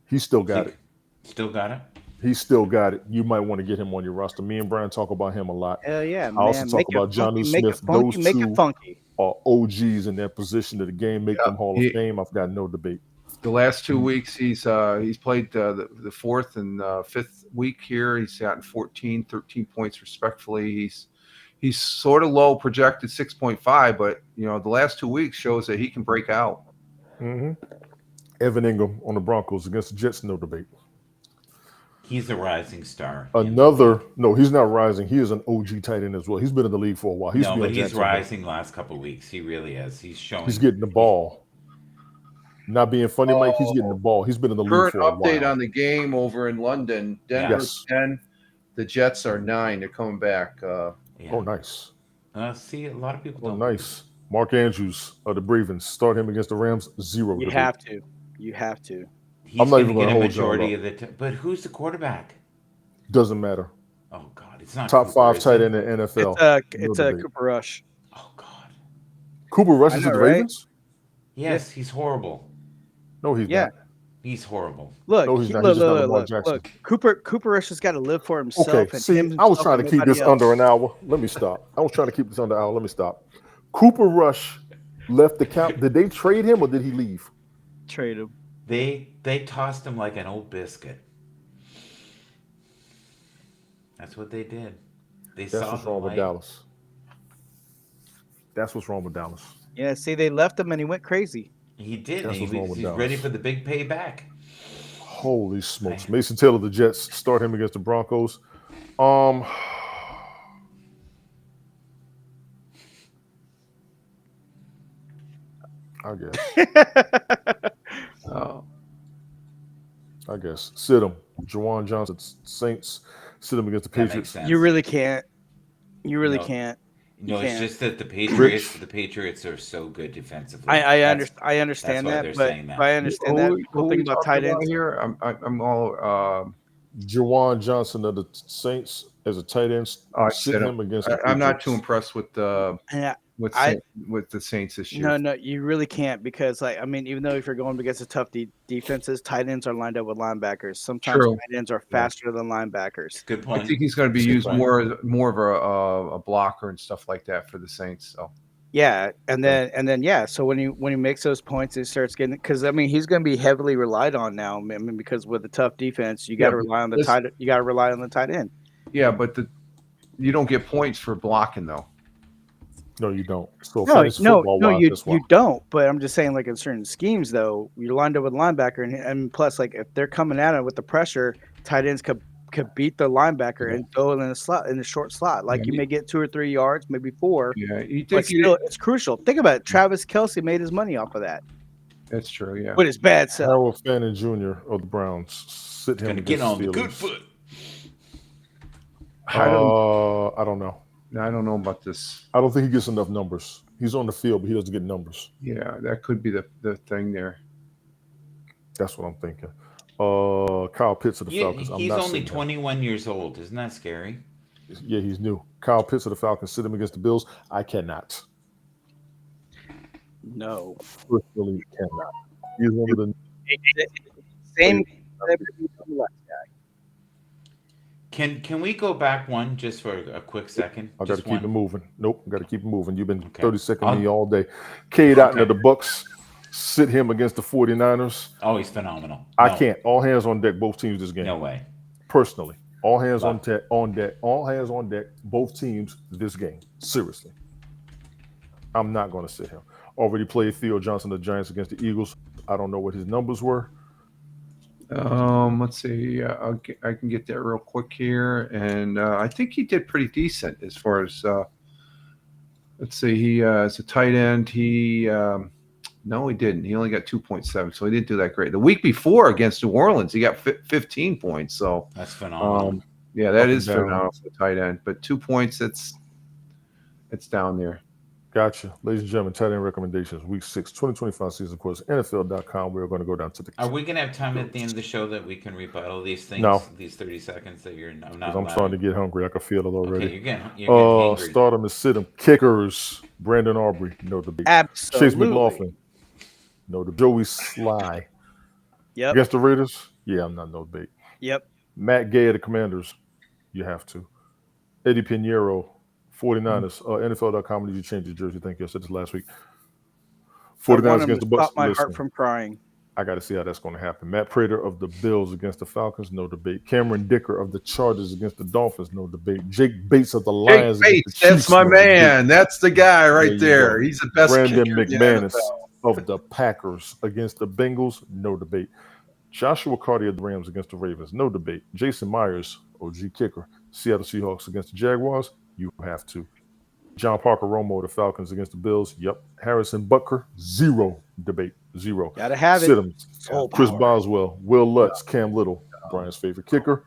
[SPEAKER 1] He still got it.
[SPEAKER 3] Still got it?
[SPEAKER 1] He still got it. You might want to get him on your roster. Me and Brian talk about him a lot.
[SPEAKER 4] Hell yeah, man.
[SPEAKER 1] I also talk
[SPEAKER 4] Make it
[SPEAKER 1] about Jonnu
[SPEAKER 4] funky, make it
[SPEAKER 1] Smith.
[SPEAKER 4] funky,
[SPEAKER 1] Those
[SPEAKER 4] make
[SPEAKER 1] two
[SPEAKER 4] it funky.
[SPEAKER 1] are OGs in their position of the game. Make them Hall of Fame. I've got no debate.
[SPEAKER 2] The last 2 weeks he's played the fourth and fifth week here. He's gotten 14, 13 points respectfully. He's sort of low projected 6.5, but the last 2 weeks shows that he can break out.
[SPEAKER 1] Mm-hmm. Evan Ingram on the Broncos against the Jets. No debate.
[SPEAKER 3] He's a rising star.
[SPEAKER 1] No, he's not rising. He is an OG tight end as well. He's been in the league for a while.
[SPEAKER 3] No, but he's rising last couple of weeks. He really is. He's showing.
[SPEAKER 1] He's getting the ball. Not being funny, Mike. He's getting the ball. He's been in the league
[SPEAKER 2] Current
[SPEAKER 1] for a
[SPEAKER 2] update
[SPEAKER 1] while.
[SPEAKER 2] on the game over in London. Denver's 10. The Jets are 9. They're coming back.
[SPEAKER 3] Yeah.
[SPEAKER 1] Oh, nice.
[SPEAKER 3] See, a lot of people
[SPEAKER 1] Oh,
[SPEAKER 3] don't.
[SPEAKER 1] nice. Mark Andrews of the Ravens. Start him against the Rams. 0
[SPEAKER 4] You
[SPEAKER 1] debate.
[SPEAKER 4] have to. You have to.
[SPEAKER 3] He's
[SPEAKER 1] I'm not
[SPEAKER 3] going
[SPEAKER 1] even
[SPEAKER 3] to
[SPEAKER 1] gonna
[SPEAKER 3] get a
[SPEAKER 1] hold y'all
[SPEAKER 3] majority
[SPEAKER 1] up.
[SPEAKER 3] of the but who's the quarterback?
[SPEAKER 1] Doesn't matter.
[SPEAKER 3] Oh, God. It's not
[SPEAKER 1] Top
[SPEAKER 3] Cooper,
[SPEAKER 1] 5
[SPEAKER 3] is
[SPEAKER 1] tight
[SPEAKER 3] it?
[SPEAKER 1] end in the NFL.
[SPEAKER 4] It's
[SPEAKER 1] No
[SPEAKER 4] a
[SPEAKER 1] debate.
[SPEAKER 4] Cooper Rush.
[SPEAKER 3] Oh, God.
[SPEAKER 1] Cooper Rush
[SPEAKER 4] I
[SPEAKER 1] is
[SPEAKER 4] know,
[SPEAKER 1] at the
[SPEAKER 4] right?
[SPEAKER 1] Ravens?
[SPEAKER 3] Yes, he's horrible.
[SPEAKER 1] No, he's
[SPEAKER 4] Yeah.
[SPEAKER 1] not.
[SPEAKER 3] He's horrible.
[SPEAKER 4] Look,
[SPEAKER 1] No, he's not. He's just not Lamar Jackson.
[SPEAKER 4] look. Cooper Rush has got to live for himself.
[SPEAKER 1] Okay,
[SPEAKER 4] and
[SPEAKER 1] see,
[SPEAKER 4] him
[SPEAKER 1] I was
[SPEAKER 4] himself
[SPEAKER 1] trying to
[SPEAKER 4] and
[SPEAKER 1] keep this
[SPEAKER 4] nobody else.
[SPEAKER 1] under an hour. Let me stop. I was trying to keep this under an hour. Let me stop. Cooper Rush left the count. Did they trade him or did he leave?
[SPEAKER 4] Trade him.
[SPEAKER 3] They tossed him like an old biscuit. That's what they did.
[SPEAKER 1] That's
[SPEAKER 3] saw
[SPEAKER 1] what's
[SPEAKER 3] the
[SPEAKER 1] wrong with
[SPEAKER 3] light.
[SPEAKER 1] Dallas. That's what's wrong with Dallas.
[SPEAKER 4] Yeah, see, they left him and he went crazy.
[SPEAKER 3] He did.
[SPEAKER 1] That's
[SPEAKER 3] and
[SPEAKER 1] what's wrong with
[SPEAKER 3] he's
[SPEAKER 1] Dallas.
[SPEAKER 3] ready for the big payback.
[SPEAKER 1] Holy smokes. Mason Taylor, the Jets, start him against the Broncos. I guess.
[SPEAKER 2] Oh.
[SPEAKER 1] I guess. Sit him. Jawan Johnson, Saints. Sit him against the
[SPEAKER 3] That makes
[SPEAKER 1] Patriots.
[SPEAKER 3] sense.
[SPEAKER 4] You really can't. You really
[SPEAKER 3] No.
[SPEAKER 4] can't.
[SPEAKER 3] No, it's
[SPEAKER 4] can't.
[SPEAKER 3] just that the Patriots are so good defensively.
[SPEAKER 4] I
[SPEAKER 3] That's-
[SPEAKER 4] understand
[SPEAKER 3] why
[SPEAKER 4] that,
[SPEAKER 3] they're
[SPEAKER 4] but
[SPEAKER 3] saying that.
[SPEAKER 4] I understand that. Whole thing about tight ends.
[SPEAKER 2] Here, I'm all.
[SPEAKER 1] Jawan Johnson of the Saints as a tight end.
[SPEAKER 2] I
[SPEAKER 1] Sit
[SPEAKER 2] said
[SPEAKER 1] him against the
[SPEAKER 2] I'm not
[SPEAKER 1] Patriots.
[SPEAKER 2] too impressed with
[SPEAKER 4] Yeah,
[SPEAKER 2] with
[SPEAKER 4] I-
[SPEAKER 2] the Saints this year.
[SPEAKER 4] No, you really can't because, even though if you're going against a tough defenses, tight ends are lined up with linebackers. Sometimes
[SPEAKER 2] True.
[SPEAKER 4] tight ends are faster than linebackers.
[SPEAKER 3] Good
[SPEAKER 2] I
[SPEAKER 3] point.
[SPEAKER 2] think he's going to be
[SPEAKER 1] That's a good
[SPEAKER 2] used
[SPEAKER 1] point.
[SPEAKER 2] more of a blocker and stuff like that for the Saints. So
[SPEAKER 4] Yeah, and then yeah. So when he makes those points, it starts getting because I mean he's going to be heavily relied on now. I mean because with a tough defense, you got to rely on the tight. You got to rely on the tight end.
[SPEAKER 2] Yeah, but you don't get points for blocking though.
[SPEAKER 1] No, you don't. So fantasy football wise, that's why.
[SPEAKER 4] You don't. But I'm just saying, like in certain schemes, though, you're lined up with linebacker, and plus, like if they're coming at it with the pressure, tight ends could beat the linebacker and throw it in the short slot. Like you may get 2 or 3 yards, maybe 4.
[SPEAKER 2] Yeah,
[SPEAKER 4] but still, it's crucial. Think about it. Travis Kelce made his money off of that.
[SPEAKER 2] That's true. Yeah,
[SPEAKER 4] with his bad self.
[SPEAKER 1] Harold Fannin Jr. of the Browns sit him
[SPEAKER 3] Gonna
[SPEAKER 1] against
[SPEAKER 3] get on
[SPEAKER 1] Steelers.
[SPEAKER 3] the good foot.
[SPEAKER 1] I don't know.
[SPEAKER 2] I don't know about this.
[SPEAKER 1] I don't think he gets enough numbers. He's on the field, but he doesn't get numbers.
[SPEAKER 2] Yeah, that could be the thing there.
[SPEAKER 1] That's what I'm thinking. Kyle Pitts of the Falcons.
[SPEAKER 3] He's only 21 years old. Isn't that scary?
[SPEAKER 1] Yeah, he's new. Kyle Pitts of the Falcons sit him against the Bills. I cannot.
[SPEAKER 4] No.
[SPEAKER 1] Personally, cannot. He's one of the
[SPEAKER 4] same.
[SPEAKER 3] Can we go back one just for a quick second?
[SPEAKER 1] I got to keep it moving. Nope, got to keep it moving. You've been
[SPEAKER 3] Okay.
[SPEAKER 1] 30-second me all day. Cade Otten of the Bucks sit him against the 49ers.
[SPEAKER 3] Oh, he's phenomenal.
[SPEAKER 1] I can't. All hands on deck, both teams this game.
[SPEAKER 3] No way.
[SPEAKER 1] Personally, all hands on deck. All hands on deck, both teams this game. Seriously, I'm not going to sit him. Already played Theo Johnson of the Giants against the Eagles. I don't know what his numbers were.
[SPEAKER 2] Let's see. I can get that real quick here, and I think he did pretty decent as far as. Let's see. He as a tight end, no, he didn't. He only got 2.7, so he didn't do that great. The week before against New Orleans, he got 15 points. So
[SPEAKER 3] that's phenomenal.
[SPEAKER 2] Yeah, that is phenomenal for the tight end. But 2 points, it's down there.
[SPEAKER 1] Gotcha. Ladies and gentlemen, tight end recommendations, week 6, 2025 season, of course, NFL.com. We're going to go down to the.
[SPEAKER 3] Are we going to have time at the end of the show that we can rebuttal these things?
[SPEAKER 1] No.
[SPEAKER 3] These 30 seconds that you're not.
[SPEAKER 1] I'm starting to get hungry. I can feel it already.
[SPEAKER 3] Okay, you're getting hungry.
[SPEAKER 1] Start them and sit them. Kickers, Brandon Aubrey, no debate.
[SPEAKER 4] Absolutely.
[SPEAKER 1] Chase McLaughlin, no debate. Joey Sly.
[SPEAKER 4] Yep.
[SPEAKER 1] Against the Raiders? Yeah, I'm not no debate.
[SPEAKER 4] Yep.
[SPEAKER 1] Matt Gay of the Commanders, you have to. Eddie Pinheiro, 49ers. NFL.com, did you change your jersey? Thank you. I said this last week. 49ers against the Bucks.
[SPEAKER 4] Stop my heart from crying.
[SPEAKER 1] I got to see how that's going to happen. Matt Prater of the Bills against the Falcons, no debate. Cameron Dicker of the Chargers against the Dolphins, no debate. Jake Bates of the Lions.
[SPEAKER 2] Jake Bates, that's my man. That's the guy right there. He's the best.
[SPEAKER 1] Brandon McManus of the Packers against the Bengals, no debate. Joshua Carter of the Rams against the Ravens, no debate. Jason Myers, OG kicker, Seattle Seahawks against the Jaguars, you have to. John Parker Romo of the Falcons against the Bills, yep. Harrison Butker, zero debate, zero.
[SPEAKER 4] Gotta have it.
[SPEAKER 1] Sit-ems. Chris Boswell, Will Lutz, Cam Little, Brian's favorite kicker,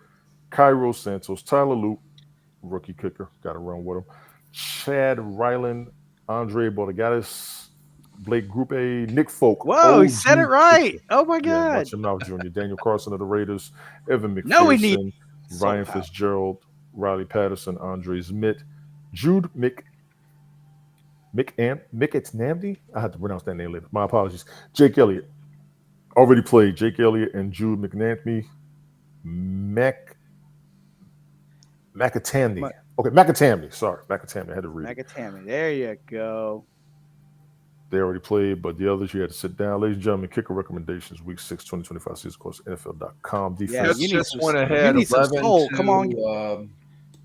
[SPEAKER 1] Cairo Santos, Tyler Luke, rookie kicker, got to run with him. Chad Ryland, Andre Borgatis, Blake Groupe, Nick Folk.
[SPEAKER 4] Whoa, he said it right.
[SPEAKER 1] Kicker.
[SPEAKER 4] Oh my God.
[SPEAKER 1] Yeah, watch him out, Junior. Daniel Carson of the Raiders, Evan McPherson,
[SPEAKER 4] No, we need
[SPEAKER 1] Ryan Fitzgerald, Riley Patterson, Andre Smith, Jude Micketnamdi. I have to pronounce that name later. My apologies. Jake Elliott. Already played Jake Elliott and Jude McNamee. McAtamney. Okay, McAtamney. Sorry, McAtamney. I had to read.
[SPEAKER 4] McAtamney. There you go.
[SPEAKER 1] They already played, but the others you had to sit down. Ladies and gentlemen, kicker recommendations, week 6, 2025 season, course, NFL.com. Defense.
[SPEAKER 2] Yeah, just went ahead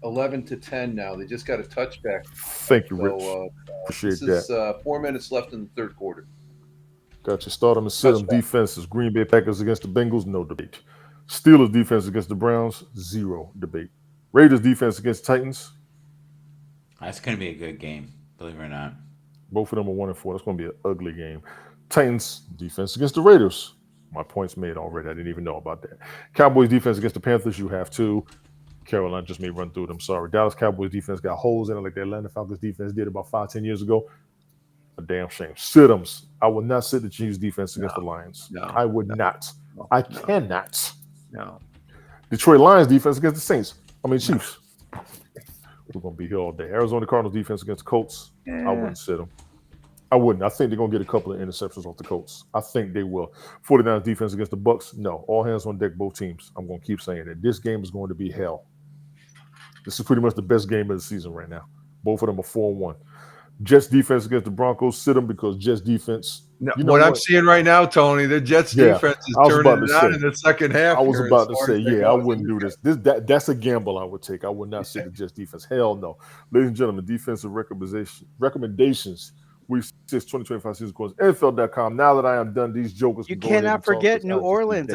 [SPEAKER 2] 11 to 10 now. They just got a touchback.
[SPEAKER 1] Thank you, Rich. Appreciate that.
[SPEAKER 2] This is 4 minutes left in the third quarter.
[SPEAKER 1] Got you. Start them and sit them. Defenses, Green Bay Packers against the Bengals, no debate. Steelers defense against the Browns, zero debate. Raiders defense against Titans.
[SPEAKER 3] That's going to be a good game, believe it or not.
[SPEAKER 1] Both of them are 1-4. That's going to be an ugly game. Titans defense against the Raiders. My point's made already. I didn't even know about that. Cowboys defense against the Panthers. You have to. Carolina just may run through them. Sorry. Dallas Cowboys defense got holes in it like the Atlanta Falcons defense did about 5-10 years ago. A damn shame. Sit-ems. I would not sit the Chiefs defense against the Lions.
[SPEAKER 2] No,
[SPEAKER 1] I would not. I cannot.
[SPEAKER 2] No.
[SPEAKER 1] Detroit Lions defense against the Saints. Chiefs. We're going to be here all day. Arizona Cardinals defense against the Colts. I wouldn't sit them. I wouldn't. I think they're going to get a couple of interceptions off the Colts. I think they will. 49ers defense against the Bucks. No. All hands on deck, both teams. I'm going to keep saying it. This game is going to be hell. This is pretty much the best game of the season right now. Both of them are 4-1. Jets defense against the Broncos, sit them because Jets defense.
[SPEAKER 2] No,
[SPEAKER 1] You know
[SPEAKER 2] what I'm
[SPEAKER 1] what?
[SPEAKER 2] seeing right now, Tony, the Jets
[SPEAKER 1] Yeah,
[SPEAKER 2] defense is
[SPEAKER 1] I was
[SPEAKER 2] turning
[SPEAKER 1] about
[SPEAKER 2] it
[SPEAKER 1] to
[SPEAKER 2] on
[SPEAKER 1] say.
[SPEAKER 2] in the second half.
[SPEAKER 1] I was
[SPEAKER 2] here,
[SPEAKER 1] about
[SPEAKER 2] as
[SPEAKER 1] to
[SPEAKER 2] far
[SPEAKER 1] say,
[SPEAKER 2] as they
[SPEAKER 1] yeah, I
[SPEAKER 2] go.
[SPEAKER 1] wouldn't do this. That's a gamble I would take. I would not sit the Jets defense. Hell no. Ladies and gentlemen, defensive recommendations. Week 6, 2025 season course, NFL.com. Now that I am done, these jokers
[SPEAKER 4] You
[SPEAKER 1] can go ahead and
[SPEAKER 4] cannot
[SPEAKER 1] talk
[SPEAKER 4] forget
[SPEAKER 1] because
[SPEAKER 4] New
[SPEAKER 1] I just keep
[SPEAKER 4] Orleans.